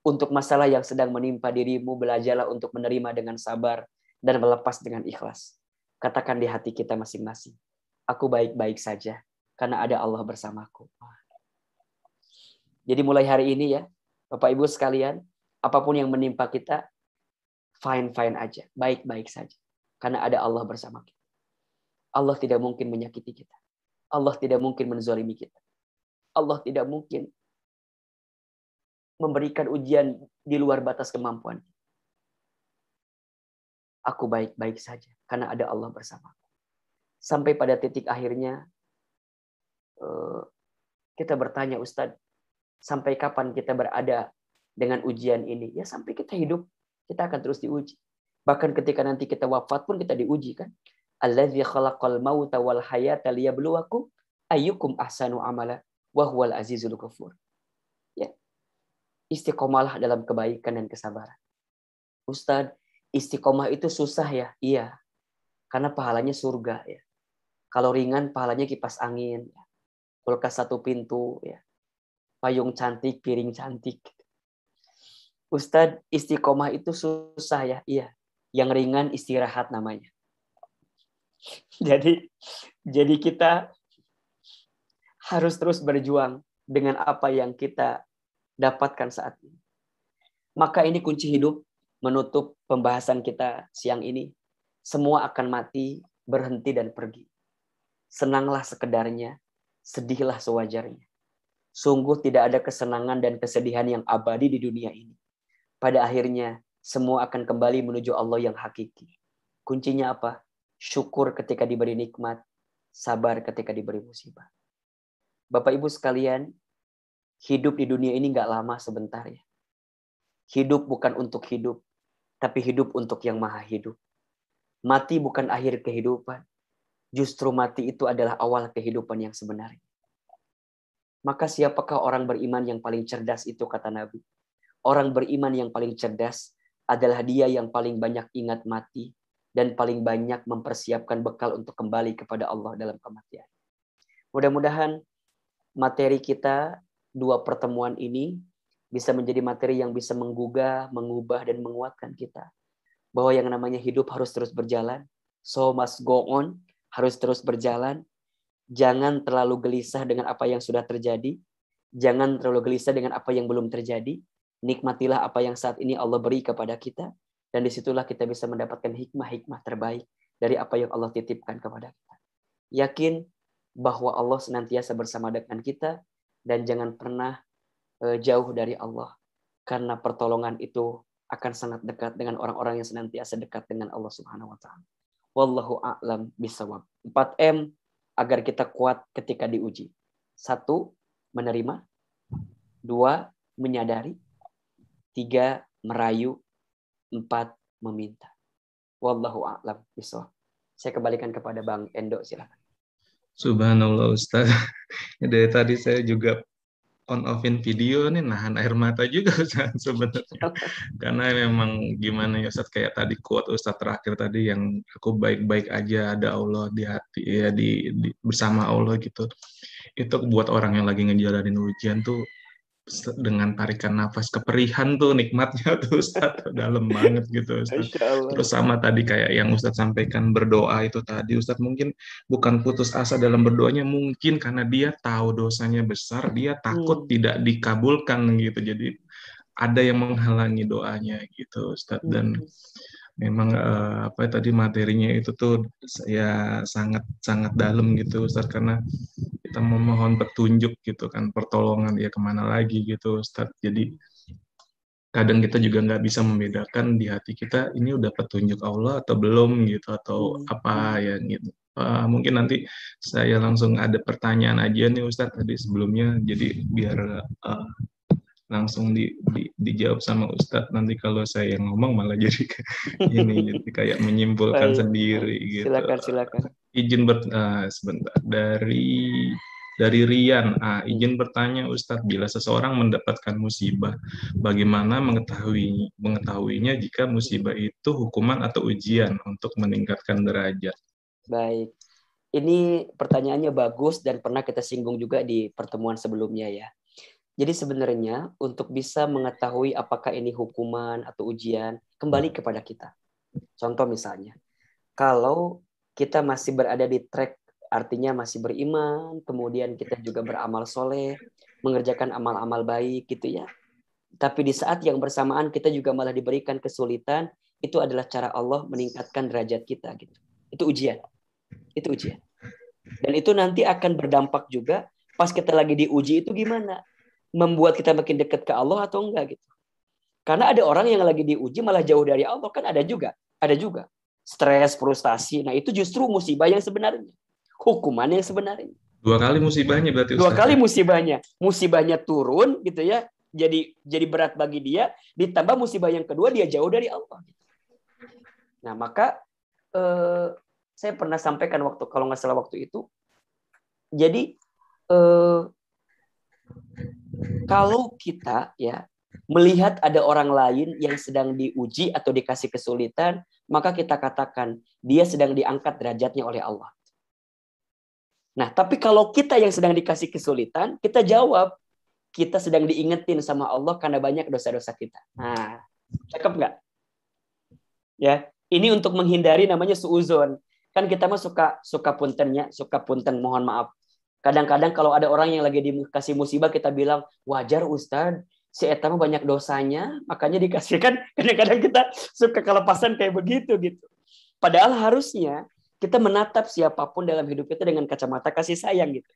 Untuk masalah yang sedang menimpa dirimu, belajarlah untuk menerima dengan sabar dan melepas dengan ikhlas. Katakan di hati kita masing-masing, aku baik-baik saja karena ada Allah bersamaku. Jadi mulai hari ini ya, Bapak Ibu sekalian, apapun yang menimpa kita, fine-fine aja, baik-baik saja karena ada Allah bersama kita. Allah tidak mungkin menyakiti kita. Allah tidak mungkin menzalimi kita. Allah tidak mungkin memberikan ujian di luar batas kemampuan. Aku baik-baik saja karena ada Allah bersamaku. Sampai pada titik akhirnya kita bertanya, Ustadz, sampai kapan kita berada dengan ujian ini? Ya sampai kita hidup, kita akan terus diuji. Bahkan ketika nanti kita wafat pun kita diuji kan. Allazi khalaqal mauta wal hayata liyabluwakum ayyukum ahsanu amala wa huwal azizul ghafur. Ya. Istiqomalah dalam kebaikan dan kesabaran. Ustadz, istiqomah itu susah ya? Iya. Karena pahalanya surga ya. Kalau ringan pahalanya kipas angin, ya. Kulkas satu pintu ya. Payung cantik, piring cantik. Ustadz, istiqomah itu susah ya? Iya. Yang ringan istirahat namanya. Jadi kita harus terus berjuang dengan apa yang kita dapatkan saat ini. Maka ini kunci hidup menutup pembahasan kita siang ini. Semua akan mati, berhenti dan pergi. Senanglah sekedarnya, sedihlah sewajarnya. Sungguh tidak ada kesenangan dan kesedihan yang abadi di dunia ini. Pada akhirnya, semua akan kembali menuju Allah yang hakiki. Kuncinya apa? Syukur ketika diberi nikmat, sabar ketika diberi musibah. Bapak Ibu sekalian, hidup di dunia ini gak lama sebentar ya. Hidup bukan untuk hidup, tapi hidup untuk yang maha hidup. Mati bukan akhir kehidupan. Justru mati itu adalah awal kehidupan yang sebenarnya. Maka siapakah orang beriman yang paling cerdas itu kata Nabi? Orang beriman yang paling cerdas adalah dia yang paling banyak ingat mati dan paling banyak mempersiapkan bekal untuk kembali kepada Allah dalam kematian. Mudah-mudahan materi kita 2 pertemuan ini bisa menjadi materi yang bisa menggugah, mengubah, dan menguatkan kita. bahwa yang namanya hidup harus terus berjalan. So must go on, harus terus berjalan. Jangan terlalu gelisah dengan apa yang sudah terjadi. Jangan terlalu gelisah dengan apa yang belum terjadi. Nikmatilah apa yang saat ini Allah beri kepada kita. Dan disitulah kita bisa mendapatkan hikmah-hikmah terbaik dari apa yang Allah titipkan kepada kita. Yakin bahwa Allah senantiasa bersama dengan kita. Dan jangan pernah jauh dari Allah. Karena pertolongan itu akan sangat dekat dengan orang-orang yang senantiasa dekat dengan Allah Subhanahu wa taala. Wallahu a'lam bishawab. 4M agar kita kuat ketika diuji. 1, menerima. 2, menyadari. 3, merayu. 4, meminta. Wallahu a'lam bishawab. Saya kembalikan kepada Bang Endo, silakan. Subhanallah Ustaz. Dari tadi saya juga on-offin video nih, nahan air mata juga Ustaz sebenarnya. Karena memang gimana ya Ustaz, kayak tadi quote Ustaz terakhir tadi yang aku baik-baik aja, ada Allah di hati ya, bersama Allah gitu. Itu buat orang yang lagi ngejalanin ujian tuh dengan tarikan nafas keperihan tuh nikmatnya tuh Ustaz, dalam banget gitu Ustaz. Terus sama tadi kayak yang Ustaz sampaikan berdoa itu tadi Ustaz, mungkin bukan putus asa dalam berdoanya, mungkin karena dia tahu dosanya besar, dia takut tidak dikabulkan gitu. Jadi ada yang menghalangi doanya gitu Ustaz. Dan memang apa tadi materinya itu tuh ya sangat sangat dalam gitu Ustaz, karena kita memohon petunjuk gitu kan, pertolongan ya kemana lagi gitu Ustaz. Jadi kadang kita juga nggak bisa membedakan di hati kita ini udah petunjuk Allah atau belum gitu, atau apa ya gitu. Mungkin nanti saya langsung ada pertanyaan aja nih Ustadz tadi sebelumnya, jadi biar langsung dijawab sama Ustadz. Nanti kalau saya yang ngomong malah jadi ini jadi kayak menyimpulkan sendiri gitu. Silakan. Izin sebentar dari Rian. Izin bertanya Ustadz, bila seseorang mendapatkan musibah, bagaimana mengetahuinya jika musibah itu hukuman atau ujian untuk meningkatkan derajat? Baik. Ini pertanyaannya bagus dan pernah kita singgung juga di pertemuan sebelumnya ya. Jadi sebenarnya untuk bisa mengetahui apakah ini hukuman atau ujian, kembali kepada kita. Contoh misalnya, kalau kita masih berada di track, artinya masih beriman, kemudian kita juga beramal soleh, mengerjakan amal-amal baik gitu ya. Tapi di saat yang bersamaan kita juga malah diberikan kesulitan, itu adalah cara Allah meningkatkan derajat kita gitu. Itu ujian. Dan itu nanti akan berdampak juga pas kita lagi diuji itu gimana? Membuat kita makin dekat ke Allah atau enggak gitu. Karena ada orang yang lagi diuji malah jauh dari Allah, kan ada juga. Stres, frustasi. Nah, itu justru musibah yang sebenarnya. Hukuman yang sebenarnya. 2 kali musibahnya berarti Ustaz. 2 kali musibahnya. Musibahnya turun gitu ya. Jadi berat bagi dia, ditambah musibah yang kedua dia jauh dari Allah. Nah, maka saya pernah sampaikan kalau nggak salah waktu itu. Jadi kalau kita ya melihat ada orang lain yang sedang diuji atau dikasih kesulitan, maka kita katakan dia sedang diangkat derajatnya oleh Allah. Nah, tapi kalau kita yang sedang dikasih kesulitan, kita jawab kita sedang diingetin sama Allah karena banyak dosa-dosa kita. Nah, cakep nggak? Ya, ini untuk menghindari namanya suuzon. Kan kita mah suka punten, mohon maaf. Kadang-kadang kalau ada orang yang lagi dikasih musibah, kita bilang, wajar Ustadz, si eta mah banyak dosanya, makanya dikasihkan. Kadang-kadang kita suka kelepasan kayak begitu gitu. Padahal harusnya kita menatap siapapun dalam hidup kita dengan kacamata kasih sayang gitu.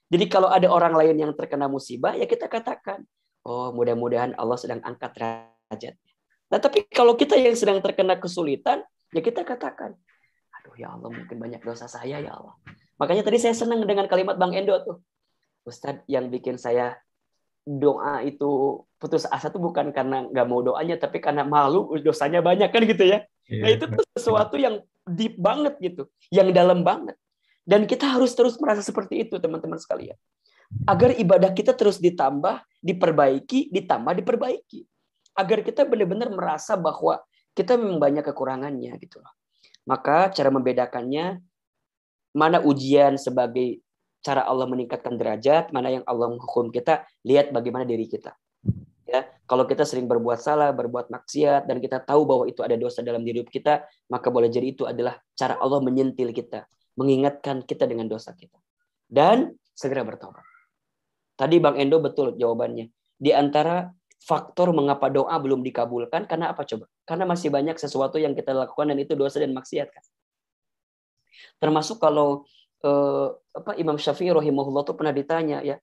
Jadi kalau ada orang lain yang terkena musibah, ya kita katakan, oh mudah-mudahan Allah sedang angkat derajatnya. Nah tapi kalau kita yang sedang terkena kesulitan, ya kita katakan, aduh ya Allah mungkin banyak dosa saya ya Allah. Makanya tadi saya senang dengan kalimat Bang Endo tuh. Ustadz, yang bikin saya doa itu putus asa tuh bukan karena nggak mau doanya, tapi karena malu dosanya banyak kan gitu ya. Nah itu tuh sesuatu yang deep banget gitu, yang dalam banget. Dan kita harus terus merasa seperti itu teman-teman sekalian. Agar ibadah kita terus ditambah, diperbaiki, diperbaiki. Agar kita benar-benar merasa bahwa kita memang banyak kekurangannya gitu loh. Maka cara membedakannya, mana ujian sebagai cara Allah meningkatkan derajat, mana yang Allah menghukum kita, lihat bagaimana diri kita. Ya, Kalau kita sering berbuat salah, berbuat maksiat, dan kita tahu bahwa itu ada dosa dalam diri kita, maka boleh jadi itu adalah cara Allah menyentil kita, mengingatkan kita dengan dosa kita. Dan segera bertobat. Tadi Bang Endo betul jawabannya. Di antara faktor mengapa doa belum dikabulkan, karena apa coba? Karena masih banyak sesuatu yang kita lakukan dan itu dosa dan maksiat kan. Termasuk kalau Imam Syafi'i rahimahullah tuh pernah ditanya ya,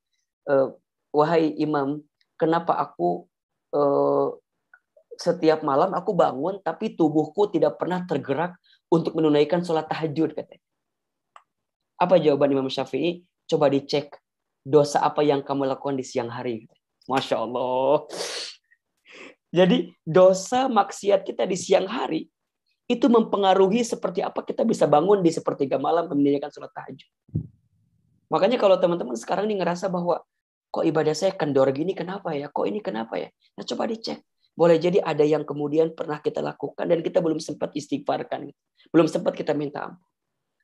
wahai Imam, kenapa aku setiap malam aku bangun tapi tubuhku tidak pernah tergerak untuk menunaikan sholat tahajud katanya. Apa jawaban Imam Syafi'i? Coba dicek dosa apa yang kamu lakukan di siang hari. Masya Allah. Jadi dosa maksiat kita di siang hari itu mempengaruhi seperti apa kita bisa bangun di sepertiga malam menunaikan sholat tahajud. Makanya kalau teman-teman sekarang ini ngerasa bahwa kok ibadah saya kendor gini, kenapa ya? Kok ini kenapa ya? Nah, coba dicek. Boleh jadi ada yang kemudian pernah kita lakukan dan kita belum sempat istighfarkan. Belum sempat kita minta ampun.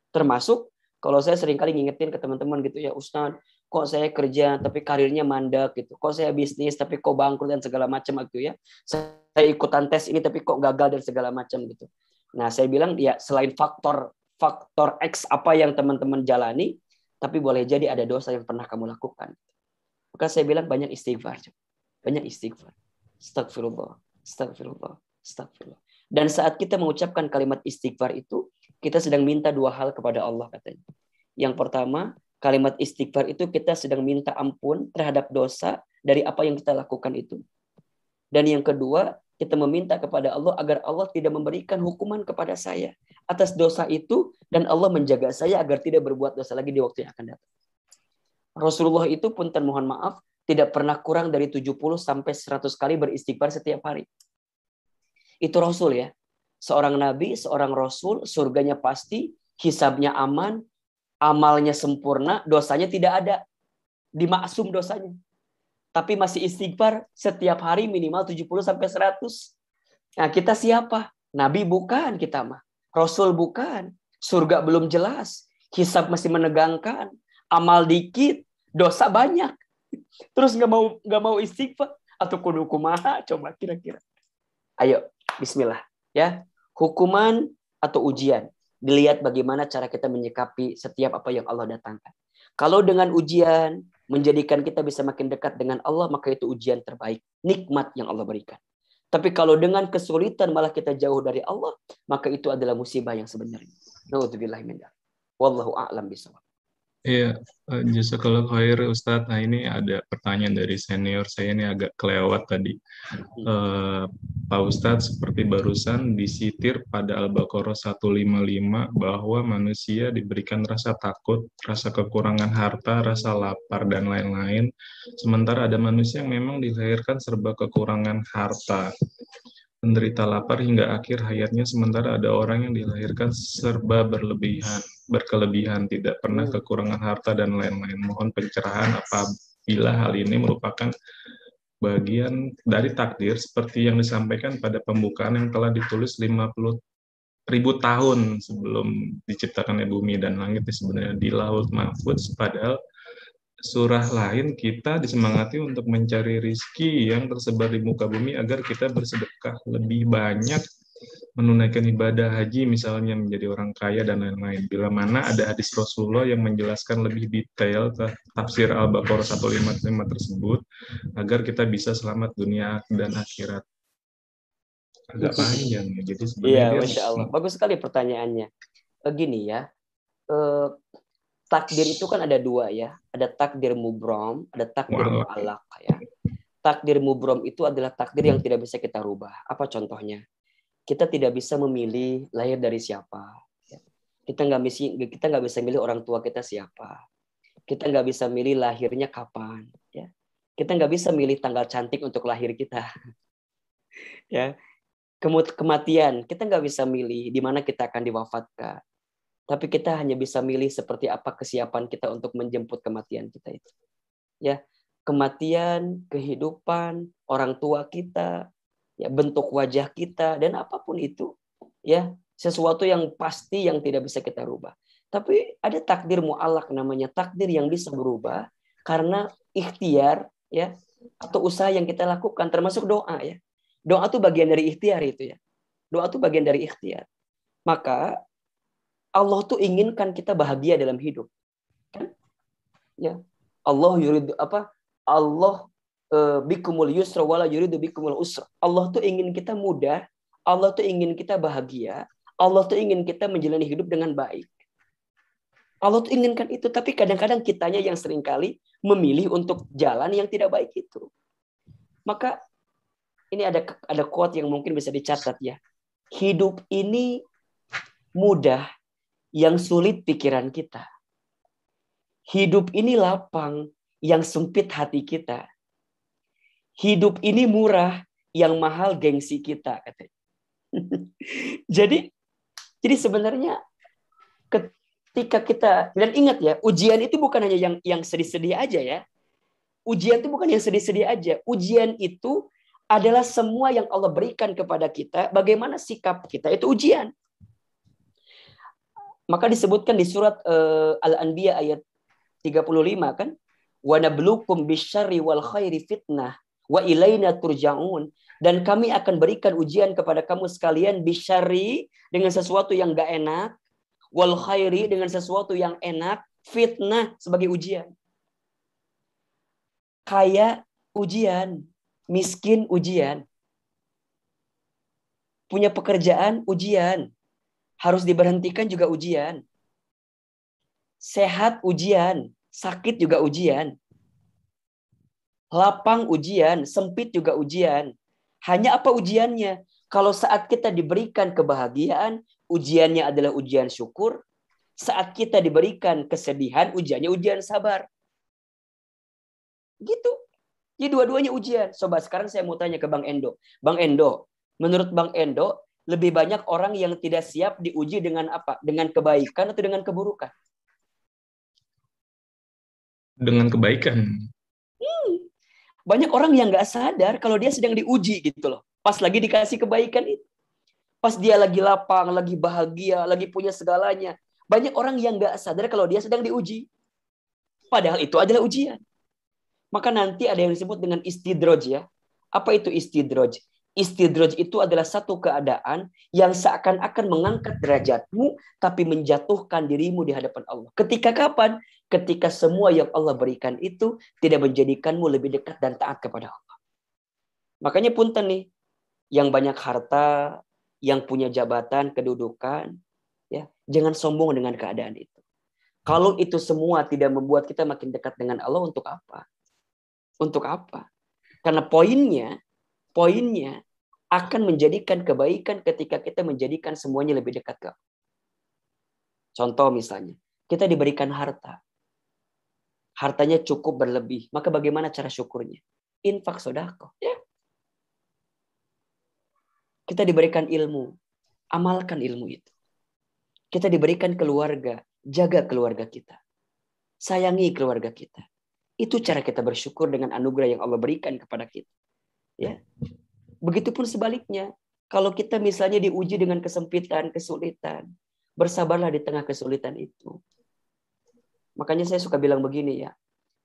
Termasuk kalau saya seringkali ngingetin ke teman-teman gitu ya, Ustaz, kok saya kerja tapi karirnya mandek gitu. Kok saya bisnis tapi kok bangkrut dan segala macam gitu ya. Saya ikutan tes ini tapi kok gagal dan segala macam gitu. Nah, saya bilang ya selain faktor X apa yang teman-teman jalani, tapi boleh jadi ada dosa yang pernah kamu lakukan. Maka saya bilang banyak istighfar. Banyak istighfar. Astagfirullah, astagfirullah, astagfirullah. Dan saat kita mengucapkan kalimat istighfar itu, kita sedang minta dua hal kepada Allah katanya. Yang pertama, kalimat istighfar itu kita sedang minta ampun terhadap dosa dari apa yang kita lakukan itu. Dan yang kedua, kita meminta kepada Allah agar Allah tidak memberikan hukuman kepada saya atas dosa itu, dan Allah menjaga saya agar tidak berbuat dosa lagi di waktu yang akan datang. Rasulullah itu punten mohon maaf tidak pernah kurang dari 70 sampai 100 kali beristighfar setiap hari. Itu Rasul ya. Seorang nabi, seorang rasul, surganya pasti, hisabnya aman, amalnya sempurna, dosanya tidak ada. Dimaksum dosanya. Tapi masih istighfar setiap hari minimal 70 sampai 100. Nah, kita siapa? Nabi bukan kita mah. Rasul bukan. Surga belum jelas. Hisab masih menegangkan. Amal dikit, dosa banyak. Terus nggak mau istighfar atau kudu kumaha coba kira-kira. Ayo, bismillah ya. Hukuman atau ujian, dilihat bagaimana cara kita menyikapi setiap apa yang Allah datangkan. Kalau dengan ujian menjadikan kita bisa makin dekat dengan Allah, maka itu ujian terbaik, nikmat yang Allah berikan. Tapi kalau dengan kesulitan malah kita jauh dari Allah, maka itu adalah musibah yang sebenarnya. Nauzubillahi min dzalik. Wallahu a'lam bishawab. Iya, jazakallahu khair Ustadz. Nah ini ada pertanyaan dari senior saya, ini agak kelewat tadi. Pak Ustadz, seperti barusan disitir pada Al-Baqarah 155 bahwa manusia diberikan rasa takut, rasa kekurangan harta, rasa lapar, dan lain-lain. Sementara ada manusia yang memang dilahirkan serba kekurangan harta, menderita lapar hingga akhir hayatnya, sementara ada orang yang dilahirkan serba berkelebihan, tidak pernah kekurangan harta dan lain-lain. Mohon pencerahan apabila hal ini merupakan bagian dari takdir seperti yang disampaikan pada pembukaan yang telah ditulis 50.000 tahun sebelum diciptakannya bumi dan langit sebenarnya di Lauhul Mahfuz, padahal surah lain kita disemangati untuk mencari rizki yang tersebar di muka bumi agar kita bersedekah lebih banyak, menunaikan ibadah haji misalnya, menjadi orang kaya dan lain-lain. Bila mana ada hadis Rasulullah yang menjelaskan lebih detail tafsir Al-Baqarah 155 tersebut agar kita bisa selamat dunia dan akhirat. Agak panjang ya. Jadi sebenarnya Masya Allah. Bagus sekali pertanyaannya. Begini ya. Takdir itu kan ada dua ya. Ada takdir mubrom, ada takdir mu'allaq ya. Takdir mubrom itu adalah takdir yang tidak bisa kita rubah. Apa contohnya? Kita tidak bisa memilih lahir dari siapa. Kita nggak bisa milih orang tua kita siapa. Kita nggak bisa milih lahirnya kapan. Ya. Kita nggak bisa milih tanggal cantik untuk lahir kita. Ya. Kematian, kita nggak bisa milih di mana kita akan diwafatkan. Tapi kita hanya bisa milih seperti apa kesiapan kita untuk menjemput kematian kita itu. Ya, kematian, kehidupan, orang tua kita, ya bentuk wajah kita dan apapun itu, ya sesuatu yang pasti yang tidak bisa kita rubah. Tapi ada takdir mu'allaq namanya, takdir yang bisa berubah karena ikhtiar ya, atau usaha yang kita lakukan, termasuk doa ya. Doa itu bagian dari ikhtiar itu ya. Doa itu bagian dari ikhtiar. Maka Allah tuh inginkan kita bahagia dalam hidup. Kan? Ya. Allah yuridu apa? Allah bikumul yusra wala yuridu bikumul usra. Allah tuh ingin kita mudah, Allah tuh ingin kita bahagia, Allah tuh ingin kita menjalani hidup dengan baik. Allah tuh inginkan itu, tapi kadang-kadang kitanya yang seringkali memilih untuk jalan yang tidak baik itu. Maka ini ada quote yang mungkin bisa dicatat ya. Hidup ini mudah yang sulit pikiran kita. Hidup ini lapang yang sempit hati kita. Hidup ini murah yang mahal gengsi kita, katanya. Jadi sebenarnya ketika kita, dan ingat ya, ujian itu bukan hanya yang sedih-sedih aja ya. Ujian itu bukan yang sedih-sedih aja. Ujian itu adalah semua yang Allah berikan kepada kita. Bagaimana sikap kita, itu ujian. Maka disebutkan di surat Al-Anbiya ayat 35 kan. Wa nabluukum bisyarri wal khairi fitnah wa ilaina turja'un. Dan kami akan berikan ujian kepada kamu sekalian bisyarri, dengan sesuatu yang gak enak, wal khairi, dengan sesuatu yang enak, fitnah sebagai ujian. Kaya ujian, miskin ujian, punya pekerjaan ujian, harus diberhentikan juga ujian, sehat ujian, sakit juga ujian, lapang ujian, sempit juga ujian. Hanya apa ujiannya? Kalau saat kita diberikan kebahagiaan, ujiannya adalah ujian syukur. Saat kita diberikan kesedihan, ujiannya ujian sabar. Gitu. Jadi dua-duanya ujian. Coba sekarang saya mau tanya ke Bang Endo. Bang Endo, menurut Bang Endo, lebih banyak orang yang tidak siap diuji dengan apa? Dengan kebaikan atau dengan keburukan? Dengan kebaikan. Banyak orang yang nggak sadar kalau dia sedang diuji gitu loh. Pas lagi dikasih kebaikan itu. Pas dia lagi lapang, lagi bahagia, lagi punya segalanya. Banyak orang yang nggak sadar kalau dia sedang diuji. Padahal itu adalah ujian. Maka nanti ada yang disebut dengan istidraj ya. Apa itu istidraj? Istidraj itu adalah satu keadaan yang seakan-akan mengangkat derajatmu tapi menjatuhkan dirimu di hadapan Allah. Ketika kapan? Ketika semua yang Allah berikan itu tidak menjadikanmu lebih dekat dan taat kepada Allah. Makanya punten nih, yang banyak harta, yang punya jabatan, kedudukan, ya, jangan sombong dengan keadaan itu. Kalau itu semua tidak membuat kita makin dekat dengan Allah, untuk apa? Untuk apa? Karena poinnya akan menjadikan kebaikan ketika kita menjadikan semuanya lebih dekat ke Allah. Contoh misalnya, kita diberikan harta. Hartanya cukup berlebih. Maka bagaimana cara syukurnya? Infak sedekah. Ya. Kita diberikan ilmu. Amalkan ilmu itu. Kita diberikan keluarga. Jaga keluarga kita. Sayangi keluarga kita. Itu cara kita bersyukur dengan anugerah yang Allah berikan kepada kita. Ya. Begitupun sebaliknya. Kalau kita misalnya diuji dengan kesempitan, kesulitan. Bersabarlah di tengah kesulitan itu. Makanya saya suka bilang begini ya.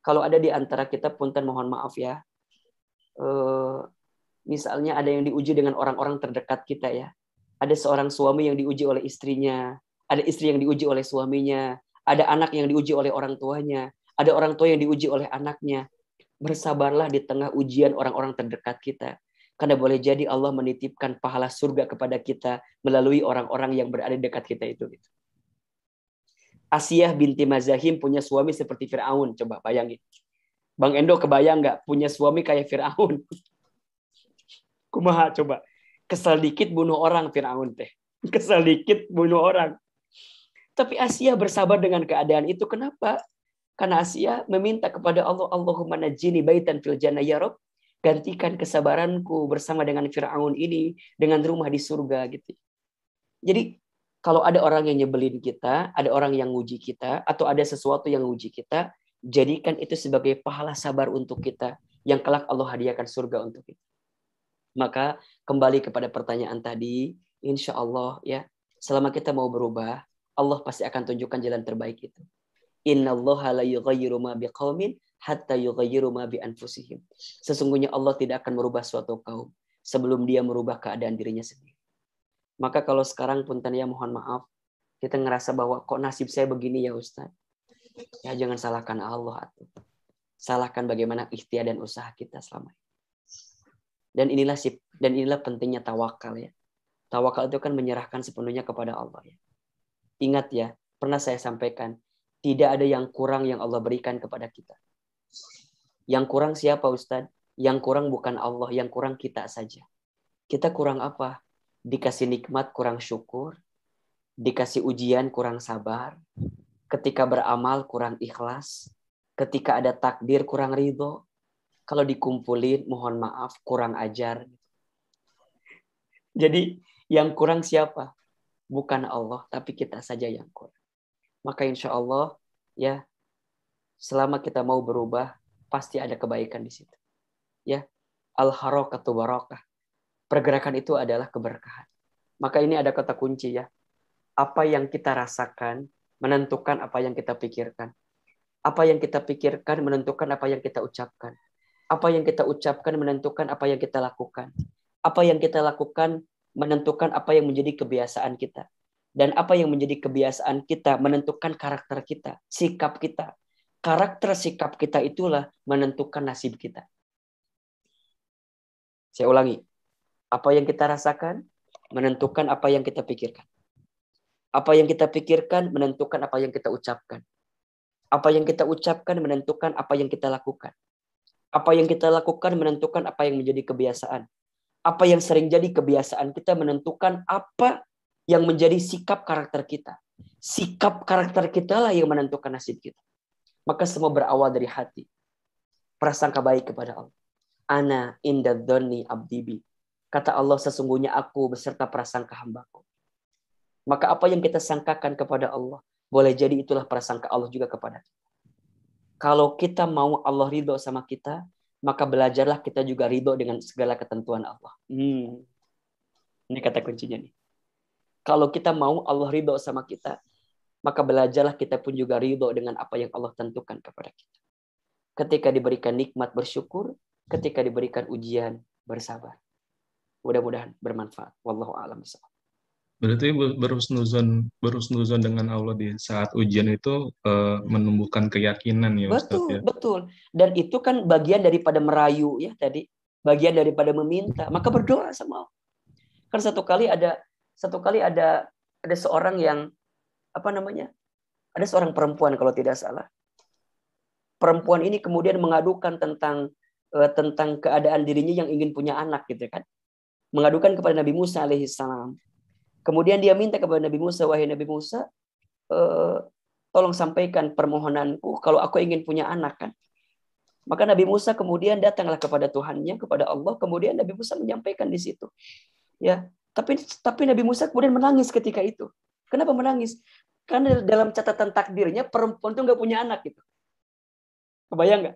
Kalau ada di antara kita, punten mohon maaf ya. Misalnya ada yang diuji dengan orang-orang terdekat kita ya. Ada seorang suami yang diuji oleh istrinya. Ada istri yang diuji oleh suaminya. Ada anak yang diuji oleh orang tuanya. Ada orang tua yang diuji oleh anaknya. Bersabarlah di tengah ujian orang-orang terdekat kita. Karena boleh jadi Allah menitipkan pahala surga kepada kita melalui orang-orang yang berada dekat kita itu. Asiyah binti Mazahim punya suami seperti Fir'aun. Coba bayangin. Bang Endo kebayang nggak punya suami kayak Fir'aun? Kumaha coba. Kesal dikit bunuh orang Fir'aun teh. Kesal dikit bunuh orang. Tapi Asiyah bersabar dengan keadaan itu. Kenapa? Karena Asiyah meminta kepada Allah, Allahumma najini baitan fil jannah ya Rabb. Gantikan kesabaranku bersama dengan Fir'aun ini dengan rumah di surga gitu. Jadi kalau ada orang yang nyebelin kita, ada orang yang nguji kita, atau ada sesuatu yang nguji kita, jadikan itu sebagai pahala sabar untuk kita, yang kelak Allah hadiahkan surga untuk kita. Maka kembali kepada pertanyaan tadi, insya Allah ya, selama kita mau berubah, Allah pasti akan tunjukkan jalan terbaik itu. Innallaha la yughayyiru ma biqaumin hatta yughayyiru ma bi anfusihim. Sesungguhnya Allah tidak akan merubah suatu kaum sebelum dia merubah keadaan dirinya sendiri. Maka kalau sekarang punten ya mohon maaf, kita ngerasa bahwa kok nasib saya begini ya Ustaz. Ya jangan salahkan Allah atuh. Salahkan bagaimana ikhtiar dan usaha kita selama ini. Dan inilah pentingnya tawakal ya. Tawakal itu kan menyerahkan sepenuhnya kepada Allah ya. Ingat ya, pernah saya sampaikan, tidak ada yang kurang yang Allah berikan kepada kita. Yang kurang siapa Ustaz? Yang kurang bukan Allah, yang kurang kita saja. Kita kurang apa? Dikasih nikmat kurang syukur, dikasih ujian kurang sabar, ketika beramal kurang ikhlas, ketika ada takdir kurang ridho, kalau dikumpulin mohon maaf kurang ajar. Jadi yang kurang siapa? Bukan Allah, tapi kita saja yang kurang. Maka insya Allah ya, selama kita mau berubah, pasti ada kebaikan di situ. Ya, al-harakatu barakah. Pergerakan itu adalah keberkahan. Maka ini ada kata kunci ya. Apa yang kita rasakan menentukan apa yang kita pikirkan. Apa yang kita pikirkan menentukan apa yang kita ucapkan. Apa yang kita ucapkan menentukan apa yang kita lakukan. Apa yang kita lakukan menentukan apa yang menjadi kebiasaan kita. Dan apa yang menjadi kebiasaan kita menentukan karakter kita, sikap kita. Karakter sikap kita itulah menentukan nasib kita. Saya ulangi. Apa yang kita rasakan menentukan apa yang kita pikirkan. Apa yang kita pikirkan menentukan apa yang kita ucapkan. Apa yang kita ucapkan menentukan apa yang kita lakukan. Apa yang kita lakukan menentukan apa yang menjadi kebiasaan. Apa yang sering jadi kebiasaan kita menentukan apa yang menjadi sikap karakter kita. Sikap karakter kita lah yang menentukan nasib kita. Maka semua berawal dari hati. Prasangka baik kepada Allah. Ana inda dzanni abdi bi. Kata Allah, sesungguhnya aku beserta prasangka hambaku. Maka apa yang kita sangkakan kepada Allah, boleh jadi itulah prasangka Allah juga kepada kita. Kalau kita mau Allah ridho sama kita, maka belajarlah kita juga ridho dengan segala ketentuan Allah. Ini kata kuncinya nih. Kalau kita mau Allah ridho sama kita, maka belajarlah kita pun juga ridho dengan apa yang Allah tentukan kepada kita. Ketika diberikan nikmat bersyukur, ketika diberikan ujian bersabar. Mudah-mudahan bermanfaat. Wallahu a'lam bishawab. Berarti berhusnuzon dengan Allah di saat ujian itu menumbuhkan keyakinan ya Ustaz ya. Betul. Dan itu kan bagian daripada merayu ya tadi, bagian daripada meminta. Maka berdoa sama Allah. Kan satu kali ada seorang yang ada seorang perempuan kalau tidak salah. Perempuan ini kemudian mengadukan tentang keadaan dirinya yang ingin punya anak gitu kan. Mengadukan kepada Nabi Musa alaihissalam. Kemudian dia minta kepada Nabi Musa, wahai Nabi Musa, tolong sampaikan permohonanku kalau aku ingin punya anak kan. Maka Nabi Musa kemudian datanglah kepada Tuhannya, kepada Allah, kemudian Nabi Musa menyampaikan di situ. Ya, tapi Nabi Musa kemudian menangis ketika itu. Kenapa menangis? Karena dalam catatan takdirnya perempuan itu nggak punya anak gitu. Kebayang nggak?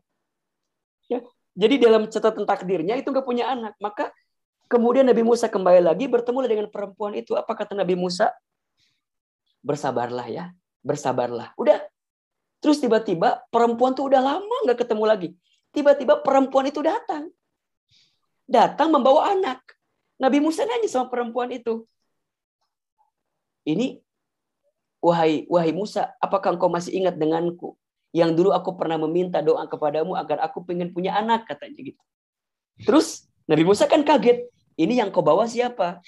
Ya, jadi dalam catatan takdirnya itu nggak punya anak, maka kemudian Nabi Musa kembali lagi bertemu dengan perempuan itu. Apa kata Nabi Musa? Bersabarlah ya, bersabarlah. Udah. Terus tiba-tiba perempuan tuh udah lama nggak ketemu lagi. Tiba-tiba perempuan itu datang. Datang membawa anak. Nabi Musa nanya sama perempuan itu. Ini, wahai Musa, apakah engkau masih ingat denganku? Yang dulu aku pernah meminta doa kepadamu agar aku pengen punya anak, katanya gitu. Terus Nabi Musa kan kaget. Ini yang kau bawa siapa?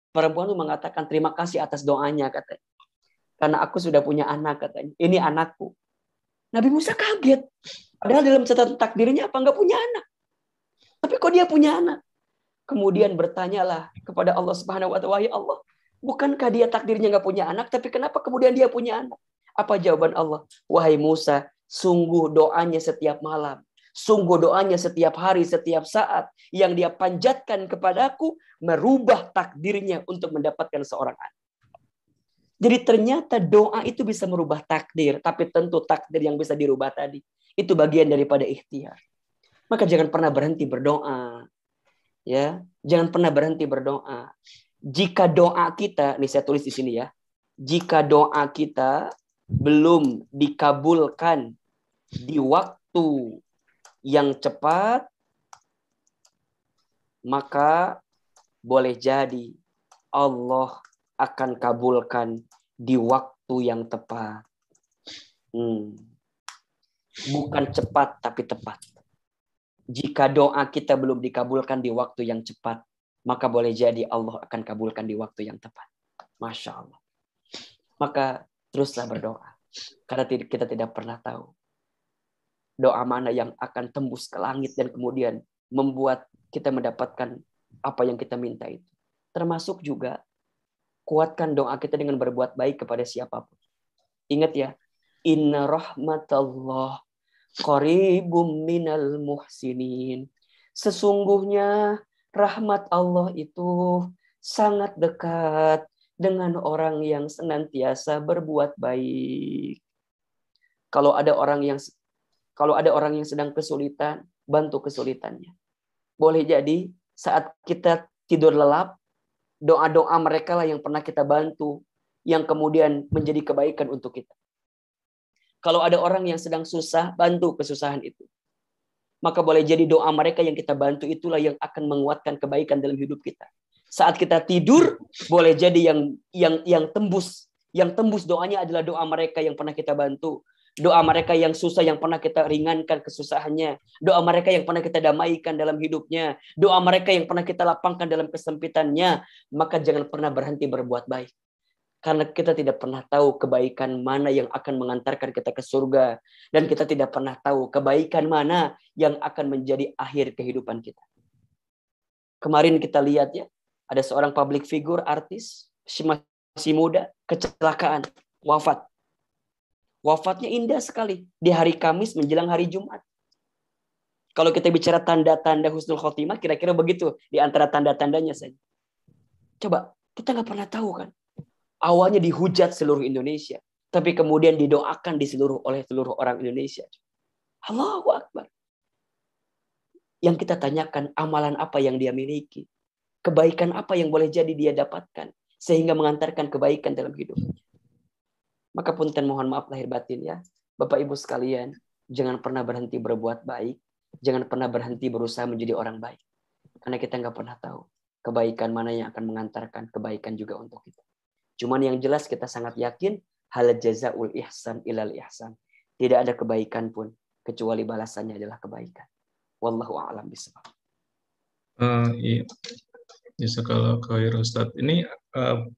Perempuan itu mengatakan terima kasih atas doanya katanya. Karena aku sudah punya anak katanya. Ini anakku. Nabi Musa kaget. Padahal dalam catatan takdirnya apa enggak punya anak. Tapi kok dia punya anak? Kemudian bertanyalah kepada Allah Subhanahu wa ta'ala, wahai Allah, bukankah dia takdirnya enggak punya anak, tapi kenapa kemudian dia punya anak? Apa jawaban Allah? Wahai Musa, sungguh doanya setiap malam. Sungguh doanya setiap hari, setiap saat yang dia panjatkan kepadaku merubah takdirnya untuk mendapatkan seorang anak. Jadi ternyata doa itu bisa merubah takdir, tapi tentu takdir yang bisa dirubah tadi itu bagian daripada ikhtiar. Maka jangan pernah berhenti berdoa. Ya, jangan pernah berhenti berdoa. Jika doa kita, nih saya tulis di sini ya. Jika doa kita belum dikabulkan di waktu yang cepat, maka boleh jadi Allah akan kabulkan di waktu yang tepat. Bukan cepat tapi tepat. Jika doa kita belum dikabulkan di waktu yang cepat, maka boleh jadi Allah akan kabulkan di waktu yang tepat. Masya Allah. Maka teruslah berdoa. Karena kita tidak pernah tahu doa mana yang akan tembus ke langit dan kemudian membuat kita mendapatkan apa yang kita minta itu. Termasuk juga kuatkan doa kita dengan berbuat baik kepada siapapun. Ingat ya, inna rahmatallah qaribum minal muhsinin. Sesungguhnya rahmat Allah itu sangat dekat dengan orang yang senantiasa berbuat baik. Kalau ada orang yang sedang kesulitan, bantu kesulitannya. Boleh jadi saat kita tidur lelap, doa-doa mereka lah yang pernah kita bantu, yang kemudian menjadi kebaikan untuk kita. Kalau ada orang yang sedang susah, bantu kesusahan itu. Maka boleh jadi doa mereka yang kita bantu itulah yang akan menguatkan kebaikan dalam hidup kita. Saat kita tidur, boleh jadi yang tembus doanya adalah doa mereka yang pernah kita bantu. Doa mereka yang susah yang pernah kita ringankan kesusahannya. Doa mereka yang pernah kita damaikan dalam hidupnya. Doa mereka yang pernah kita lapangkan dalam kesempitannya. Maka jangan pernah berhenti berbuat baik. Karena kita tidak pernah tahu kebaikan mana yang akan mengantarkan kita ke surga. Dan kita tidak pernah tahu kebaikan mana yang akan menjadi akhir kehidupan kita. Kemarin kita lihat ya, ada seorang public figure, artis, masih muda, kecelakaan, wafat. Wafatnya indah sekali. Di hari Kamis menjelang hari Jumat. Kalau kita bicara tanda-tanda husnul khotimah, kira-kira begitu. Di antara tanda-tandanya saja. Coba, kita nggak pernah tahu kan. Awalnya dihujat seluruh Indonesia. Tapi kemudian didoakan oleh seluruh orang Indonesia. Allahu Akbar. Yang kita tanyakan, amalan apa yang dia miliki. Kebaikan apa yang boleh jadi dia dapatkan. Sehingga mengantarkan kebaikan dalam hidupnya. Maka punten mohon maaf lahir batin ya. Bapak Ibu sekalian, jangan pernah berhenti berbuat baik. Jangan pernah berhenti berusaha menjadi orang baik. Karena kita nggak pernah tahu kebaikan mana yang akan mengantarkan kebaikan juga untuk kita. Cuman yang jelas kita sangat yakin hal jazaul ihsan ilal ihsan. Tidak ada kebaikan pun kecuali balasannya adalah kebaikan. Wallahu a'lam bishawab. Iya. Bisa kalau khair Ustadz. Ini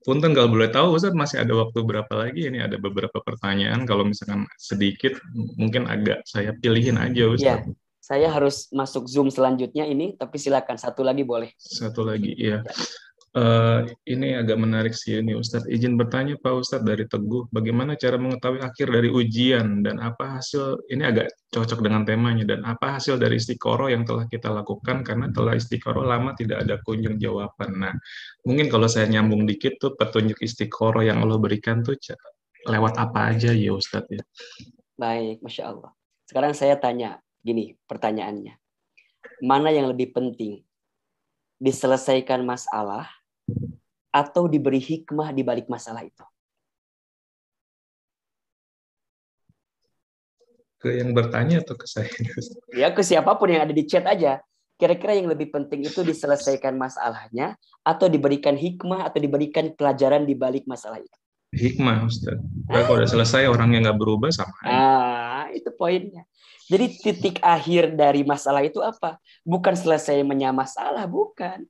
punten kalau boleh tahu Ustadz masih ada waktu berapa lagi? Ini ada beberapa pertanyaan. Kalau misalkan sedikit mungkin agak saya pilihin aja Ustadz. Ya, saya harus masuk Zoom selanjutnya ini, tapi silakan satu lagi boleh. Satu lagi, iya. Ini agak menarik sih ini Ustadz. Izin bertanya Pak Ustadz dari Teguh, bagaimana cara mengetahui akhir dari ujian dan apa hasil, ini agak cocok dengan temanya, dan apa hasil dari istiqoroh yang telah kita lakukan karena telah istiqoroh lama tidak ada kunjung jawaban. Nah, mungkin kalau saya nyambung dikit tuh petunjuk istiqoroh yang Allah berikan tuh lewat apa aja ya Ustadz ya? Baik, Masya Allah. Sekarang saya tanya, gini pertanyaannya. Mana yang lebih penting? Diselesaikan masalah atau diberi hikmah di balik masalah itu? Ke yang bertanya atau ke saya? Ya, ke siapapun yang ada di chat aja. Kira-kira yang lebih penting itu diselesaikan masalahnya atau diberikan hikmah atau diberikan pelajaran di balik masalah itu? Hikmah Ustadz. Kalau udah selesai orangnya nggak berubah sama aja. Itu poinnya. Jadi titik akhir dari masalah itu apa? Bukan selesainya masalah, bukan.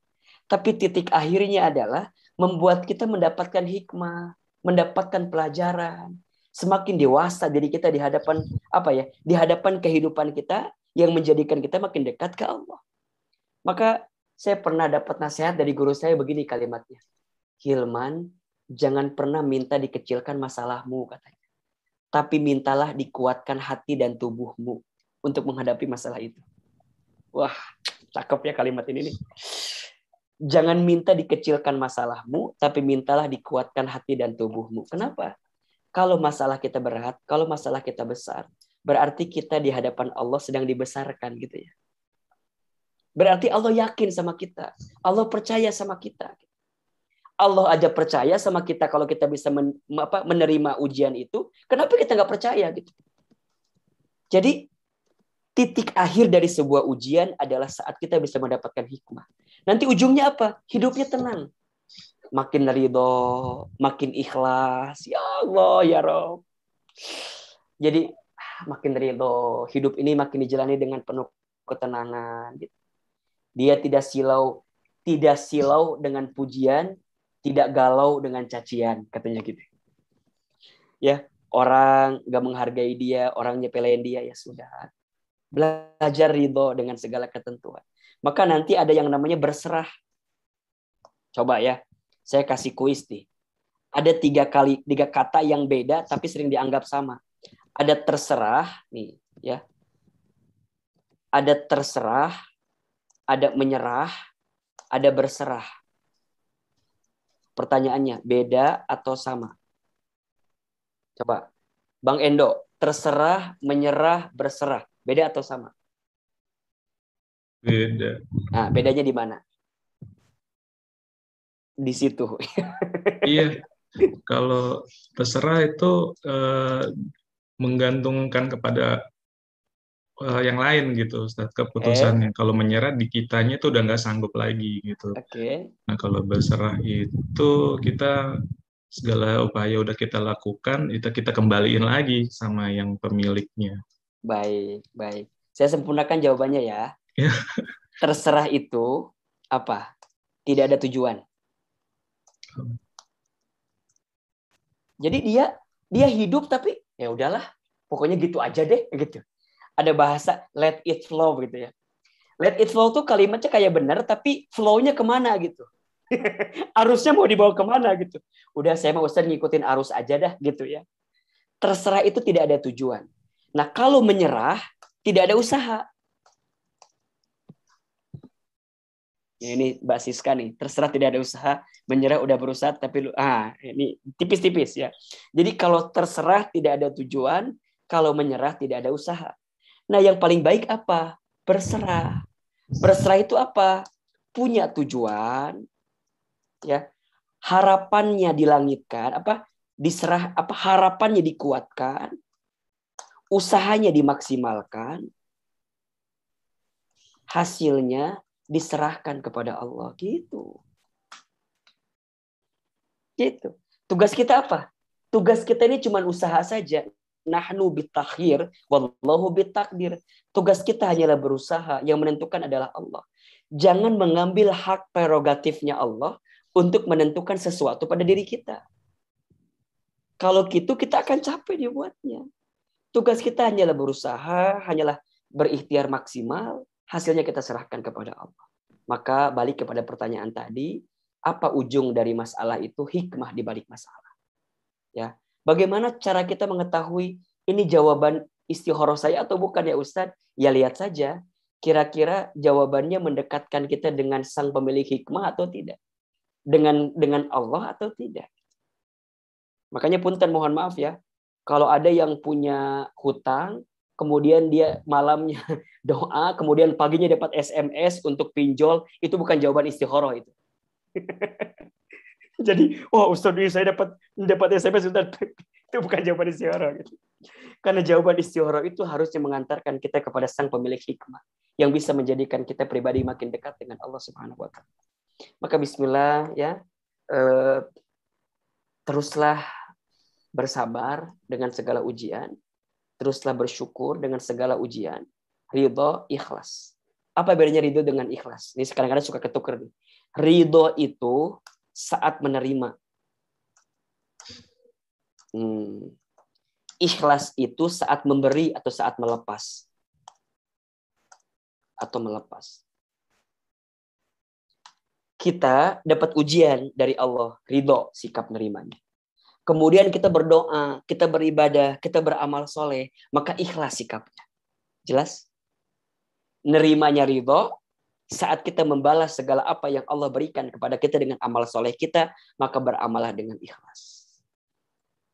Tapi titik akhirnya adalah membuat kita mendapatkan hikmah, mendapatkan pelajaran. Semakin dewasa diri kita di hadapan di hadapan kehidupan kita yang menjadikan kita makin dekat ke Allah. Maka saya pernah dapat nasihat dari guru saya begini kalimatnya. Hilman, jangan pernah minta dikecilkan masalahmu katanya. Tapi mintalah dikuatkan hati dan tubuhmu untuk menghadapi masalah itu. Wah, cakep ya kalimat ini nih. Jangan minta dikecilkan masalahmu, tapi mintalah dikuatkan hati dan tubuhmu. Kenapa? Kalau masalah kita berat, kalau masalah kita besar, berarti kita di hadapan Allah sedang dibesarkan gitu ya. Berarti Allah yakin sama kita. Allah percaya sama kita. Allah aja percaya sama kita kalau kita bisa menerima ujian itu. Kenapa kita nggak percaya gitu? Jadi titik akhir dari sebuah ujian adalah saat kita bisa mendapatkan hikmah. Nanti ujungnya apa? Hidupnya tenang. Makin ridho, makin ikhlas. Ya Allah, ya Rabb. Jadi makin ridho. Hidup ini makin dijalani dengan penuh ketenangan. Dia tidak silau dengan pujian, tidak galau dengan cacian, katanya gitu. Ya, orang gak menghargai dia, orang nyepelein dia, ya sudah. Belajar ridho dengan segala ketentuan. Maka nanti ada yang namanya berserah. Coba ya, saya kasih kuis nih. Ada tiga kata yang beda tapi sering dianggap sama. Ada terserah nih, ya. Ada terserah, ada menyerah, ada berserah. Pertanyaannya, beda atau sama? Coba, Bang Endo, terserah, menyerah, berserah. Beda atau sama? Beda. Nah, bedanya di mana? Di situ. Iya, kalau terserah itu menggantungkan kepada yang lain gitu, Ustaz, keputusannya. Kalau menyerah di kitanya itu udah nggak sanggup lagi gitu. Oke. Nah, kalau berserah itu kita segala upaya udah kita lakukan, itu kita kembaliin lagi sama yang pemiliknya. Baik, baik. Saya sempurnakan jawabannya ya. Ya, Terserah itu apa? Tidak ada tujuan. Jadi dia hidup tapi ya udahlah, pokoknya gitu aja deh gitu. Ada bahasa let it flow gitu ya. Let it flow tuh kalimatnya kayak benar tapi flow-nya kemana gitu. Arusnya mau dibawa kemana gitu. Udah saya mau Ustaz ngikutin arus aja dah gitu ya. Terserah itu tidak ada tujuan. Nah kalau menyerah tidak ada usaha. Ya, ini Mbak Siska nih, terserah tidak ada usaha, menyerah udah berusaha tapi ini tipis-tipis ya. Jadi kalau terserah tidak ada tujuan, kalau menyerah tidak ada usaha. Nah, yang paling baik apa? Berserah. Berserah itu apa? Punya tujuan, ya. Harapannya dilangitkan, diserah, harapannya dikuatkan, usahanya dimaksimalkan, hasilnya diserahkan kepada Allah gitu. Gitu. Tugas kita apa? Tugas kita ini cuma usaha saja. Nahnu bitakhir wallahu bitakdir. Tugas kita hanyalah berusaha, yang menentukan adalah Allah. Jangan mengambil hak prerogatifnya Allah untuk menentukan sesuatu pada diri kita. Kalau gitu kita akan capek dibuatnya. Tugas kita hanyalah berusaha, hanyalah berikhtiar maksimal, hasilnya kita serahkan kepada Allah. Maka balik kepada pertanyaan tadi, apa ujung dari masalah itu? Hikmah di balik masalah. Ya, bagaimana cara kita mengetahui ini jawaban istikharah saya atau bukan ya Ustadz? Ya lihat saja, kira-kira jawabannya mendekatkan kita dengan sang pemilik hikmah atau tidak? Dengan Allah atau tidak? Makanya punten mohon maaf ya, kalau ada yang punya hutang, kemudian dia malamnya doa, kemudian paginya dapat SMS untuk pinjol, itu bukan jawaban istikharah itu. Jadi, Ustaz ini saya dapat SMS Ustaz. Itu bukan jawaban istikharah gitu. Karena jawaban istikharah itu harusnya mengantarkan kita kepada sang pemilik hikmah yang bisa menjadikan kita pribadi makin dekat dengan Allah Subhanahu wa taala. Maka bismillah ya, teruslah bersabar dengan segala ujian, teruslah bersyukur dengan segala ujian, ridho, ikhlas. Apa bedanya ridho dengan ikhlas? Ini kadang-kadang suka ketuker nih. Ridho itu saat menerima. Ikhlas itu saat memberi atau saat melepas. Kita dapat ujian dari Allah, ridho, sikap menerimanya. Kemudian kita berdoa, kita beribadah, kita beramal soleh, maka ikhlas sikapnya. Jelas? Nerimanya ridho, saat kita membalas segala apa yang Allah berikan kepada kita dengan amal soleh kita, maka beramalah dengan ikhlas.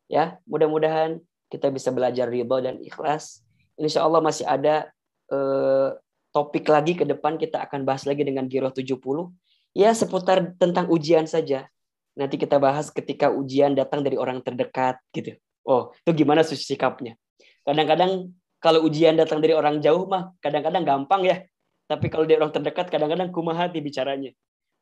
Ya, mudah-mudahan kita bisa belajar ridho dan ikhlas. Insya Allah masih ada topik lagi ke depan, kita akan bahas lagi dengan Giroh 70. Ya, seputar tentang ujian saja. Nanti kita bahas ketika ujian datang dari orang terdekat gitu. Itu gimana sikapnya? Kadang-kadang Kalau ujian datang dari orang jauh mah kadang-kadang gampang ya. Tapi kalau dari orang terdekat kadang-kadang kumaha hati bicaranya.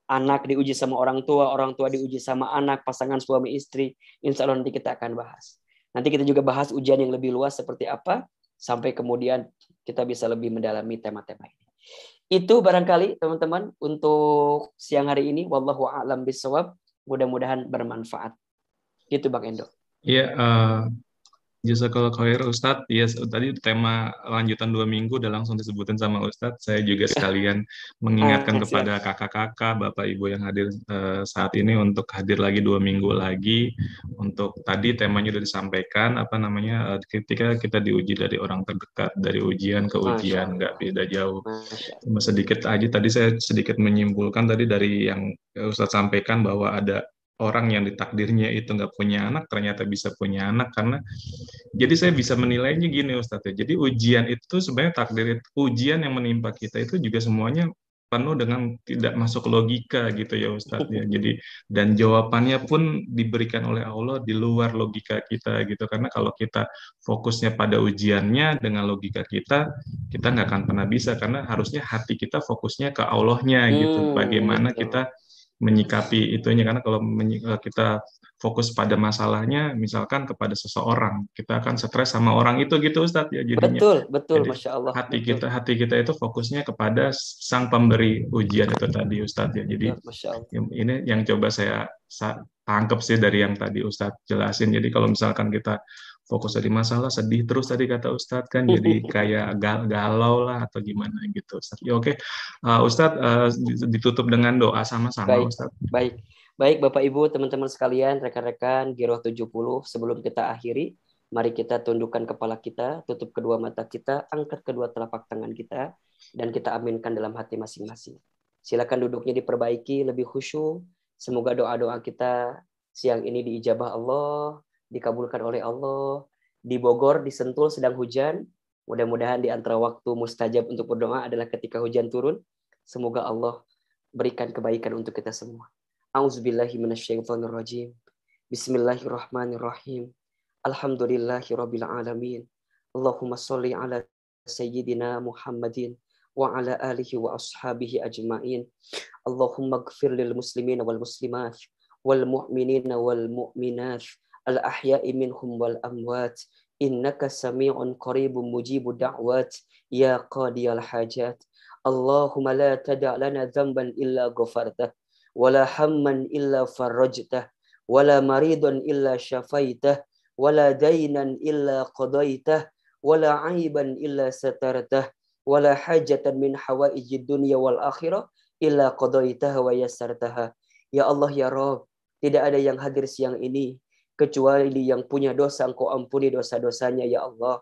Anak diuji sama orang tua diuji sama anak, pasangan suami istri. Insya Allah nanti kita akan bahas. Nanti kita juga bahas ujian yang lebih luas seperti apa, sampai kemudian kita bisa lebih mendalami tema-tema ini. Itu barangkali teman-teman untuk siang hari ini. Wallahu a'lam bishawab. Mudah-mudahan bermanfaat. Gitu Bang Endo. Iya, jazakallah khair Ustadz. Yes, tadi tema lanjutan 2 minggu udah langsung disebutin sama Ustadz. Saya juga sekalian mengingatkan Siap. kepada kakak-kakak, bapak ibu yang hadir saat ini untuk hadir lagi 2 minggu lagi. Untuk tadi temanya udah disampaikan, apa namanya, ketika kita diuji dari orang terdekat, dari ujian ke Masya ujian, nggak Allah. beda jauh. Masya Cuma sedikit aja tadi saya sedikit menyimpulkan tadi dari yang Ustadz sampaikan bahwa ada orang yang ditakdirnya itu nggak punya anak ternyata bisa punya anak karena jadi saya bisa menilainya gini Ustadz ya. Jadi ujian itu sebenarnya ujian yang menimpa kita itu juga semuanya penuh dengan tidak masuk logika gitu ya Ustadz ya. Jadi dan jawabannya pun diberikan oleh Allah di luar logika kita gitu. Karena kalau kita fokusnya pada ujiannya dengan logika kita nggak akan pernah bisa karena harusnya hati kita fokusnya ke Allahnya gitu. Bagaimana betul. kita menyikapi itunya karena kalau kita fokus pada masalahnya misalkan kepada seseorang kita akan stres sama orang itu gitu Ustadz ya jadinya Betul, jadi Masya Allah, hati betul, kita hati kita itu fokusnya kepada sang pemberi ujian itu tadi Ustadz ya jadi betul, Masya Allah. ini yang coba saya tangkap sih dari yang tadi Ustadz jelasin jadi kalau misalkan kita fokus di masalah sedih terus tadi kata Ustadz kan jadi kayak galau lah atau gimana gitu Ustadz. Ya, oke. Ustadz ditutup dengan doa sama-sama Baik, Ustadz. baik. Baik Bapak Ibu, teman-teman sekalian, rekan-rekan Giroh 70, sebelum kita akhiri, mari kita tundukkan kepala kita, tutup kedua mata kita, angkat kedua telapak tangan kita, dan kita aminkan dalam hati masing-masing. Silakan duduknya diperbaiki, lebih khusyuk. Semoga doa-doa kita siang ini diijabah Allah, dikabulkan oleh Allah. Di Bogor, di Sentul sedang hujan. Mudah-mudahan di antara waktu mustajab untuk berdoa adalah ketika hujan turun. Semoga Allah berikan kebaikan untuk kita semua. A'udzubillahi minasyaitonirrajim. Bismillahirrahmanirrahim. Alhamdulillahirabbil alamin. Allahumma shalli ala sayyidina Muhammadin wa ala alihi wa ashabihi ajmain. Allahumma ighfir lil muslimina wal muslimat wal mu'minina wal mu'minat al ahya'i minhum wal amwat. Innaka sami'un qaribun mujibud da'wat ya qadiyal hajat. Allahumma la tada' lana dhanban illa ghafartah wala hamman illa farajtah wala maridun illa syafaitah wala dainan illa qadaitah wala aiban illa satartah wala hajatan min hawaijid dunya wal akhirah illa qadaitaha wa yassartaha. Ya Allah ya Rabb, tidak ada yang hadir siang ini kecuali yang punya dosa, Engkau ampuni dosa-dosanya ya Allah.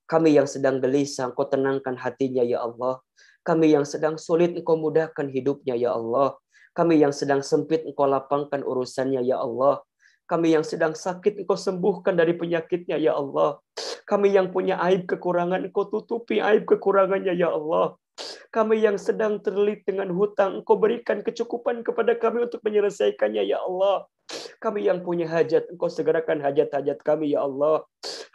Kami yang sedang gelisah, Engkau tenangkan hatinya ya Allah. Kami yang sedang sulit, Engkau mudahkan hidupnya ya Allah. Kami yang sedang sempit, Engkau lapangkan urusannya ya Allah. Kami yang sedang sakit, Engkau sembuhkan dari penyakitnya ya Allah. Kami yang punya aib kekurangan, Engkau tutupi aib kekurangannya ya Allah. Kami yang sedang terlilit dengan hutang, Engkau berikan kecukupan kepada kami untuk menyelesaikannya ya Allah. Kami yang punya hajat, Engkau segerakan hajat-hajat kami ya Allah.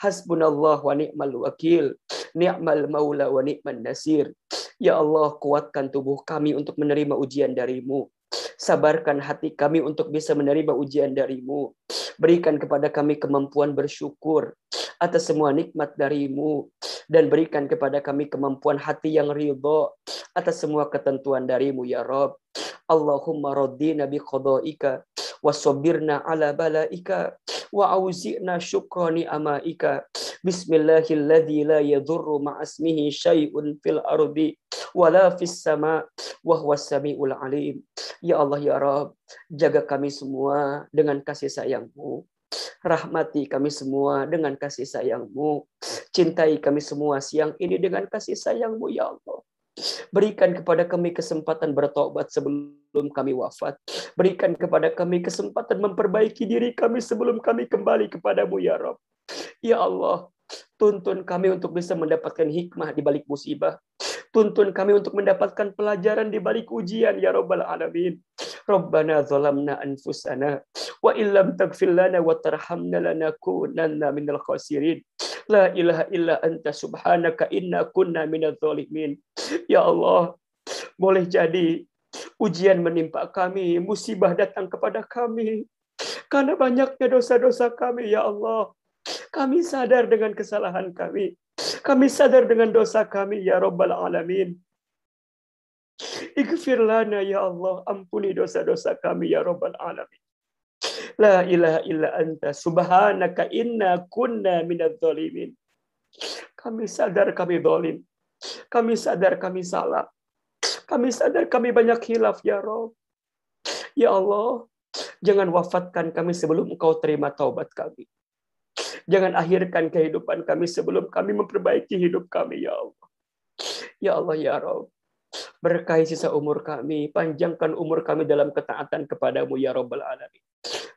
Hasbunallah wa ni'mal wakil, ni'mal maula wa ni'man nasir. Ya Allah, kuatkan tubuh kami untuk menerima ujian dari-Mu. Sabarkan hati kami untuk bisa menerima ujian dari-Mu. Berikan kepada kami kemampuan bersyukur atas semua nikmat dari-Mu. Dan berikan kepada kami kemampuan hati yang ridho atas semua ketentuan dari-Mu ya Rabb. Allahumma raddina bi qadaika wa sabirna ala balaika wa auzi'na syukrani amaika. Bismillahilladzi la yadurru ma'asmihi syai'un fil ardi wala fis sama wa huwas samiul alim. Ya Allah ya Rabb, jaga kami semua dengan kasih sayang-Mu. Rahmati kami semua dengan kasih sayang-Mu. Cintai kami semua siang ini dengan kasih sayang-Mu ya Allah. Berikan kepada kami kesempatan bertobat sebelum kami wafat. Berikan kepada kami kesempatan memperbaiki diri kami sebelum kami kembali kepadamu ya Rabb. Ya Allah, tuntun kami untuk bisa mendapatkan hikmah di balik musibah. Tuntun kami untuk mendapatkan pelajaran di balik ujian ya Rabbal Alamin. Rabbana zalamna anfusana wa illam taghfir lana wa tarhamna lanakunanna minal khasirin. La ilaha illa anta subhanaka inna kunna minadz zalimin. Ya Allah, boleh jadi ujian menimpa kami, musibah datang kepada kami karena banyaknya dosa-dosa kami, ya Allah. Kami sadar dengan kesalahan kami. Kami sadar dengan dosa kami, ya Rabbal Alamin. Ighfir lana, ya Allah. Ampuni dosa-dosa kami, ya Rabbal Alamin. La ilaha illa anta subhanaka inna kunna minadz zalimin. Kami sadar kami zalim. Kami sadar kami salah. Kami sadar kami banyak khilaf, ya Rabb. Ya Allah, jangan wafatkan kami sebelum Engkau terima taubat kami. Jangan akhirkan kehidupan kami sebelum kami memperbaiki hidup kami, ya Allah. Ya Allah, ya Rabb. Berkahi sisa umur kami, panjangkan umur kami dalam ketaatan kepadamu, ya Rabbal Alamin.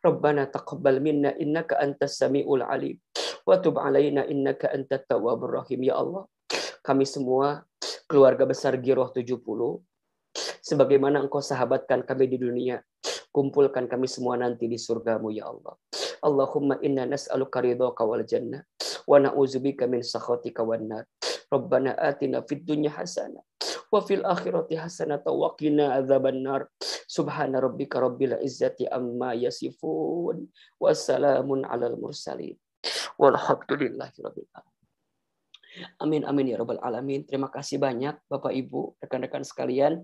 Rabbana taqabbal minna innaka antas samiul alim. Wa tub alaina innaka antat tawwabur rahim. Ya Allah, kami semua keluarga besar Giroh 70, sebagaimana Engkau sahabatkan kami di dunia, kumpulkan kami semua nanti di surgamu, ya Allah. Allahumma inna nas'aluka ridhaka wal jannah wa na'udzubika min sakhatika wan nar. Rabbana atina fid dunya hasanah wa fil akhirati hasanah wa qina adzabannar. Subhana rabbika rabbil izzati amma yasifun wa salamun alal mursalin walhamdulillahi rabbil alamin. Amin amin ya rabbal alamin. Terima kasih banyak Bapak Ibu, rekan-rekan sekalian.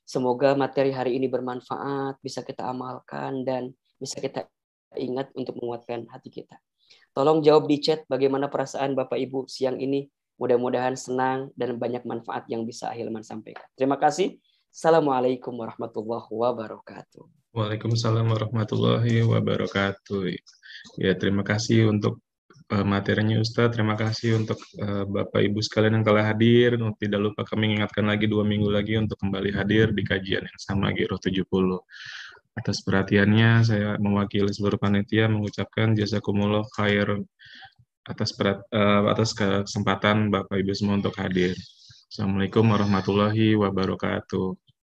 Semoga materi hari ini bermanfaat, bisa kita amalkan dan bisa kita ingat untuk menguatkan hati kita. Tolong jawab di chat bagaimana perasaan Bapak Ibu siang ini. Mudah-mudahan senang dan banyak manfaat yang bisa Ahilman sampaikan. Terima kasih. Assalamualaikum warahmatullahi wabarakatuh. Waalaikumsalam warahmatullahi wabarakatuh. Ya, terima kasih untuk materinya Ustadz. Terima kasih untuk Bapak Ibu sekalian yang telah hadir. Tidak lupa kami ingatkan lagi 2 minggu lagi untuk kembali hadir di kajian yang sama Giroh 70. Atas perhatiannya, saya mewakili seluruh panitia mengucapkan jazakumullah khair atas kesempatan Bapak Ibu semua untuk hadir. Assalamualaikum warahmatullahi wabarakatuh.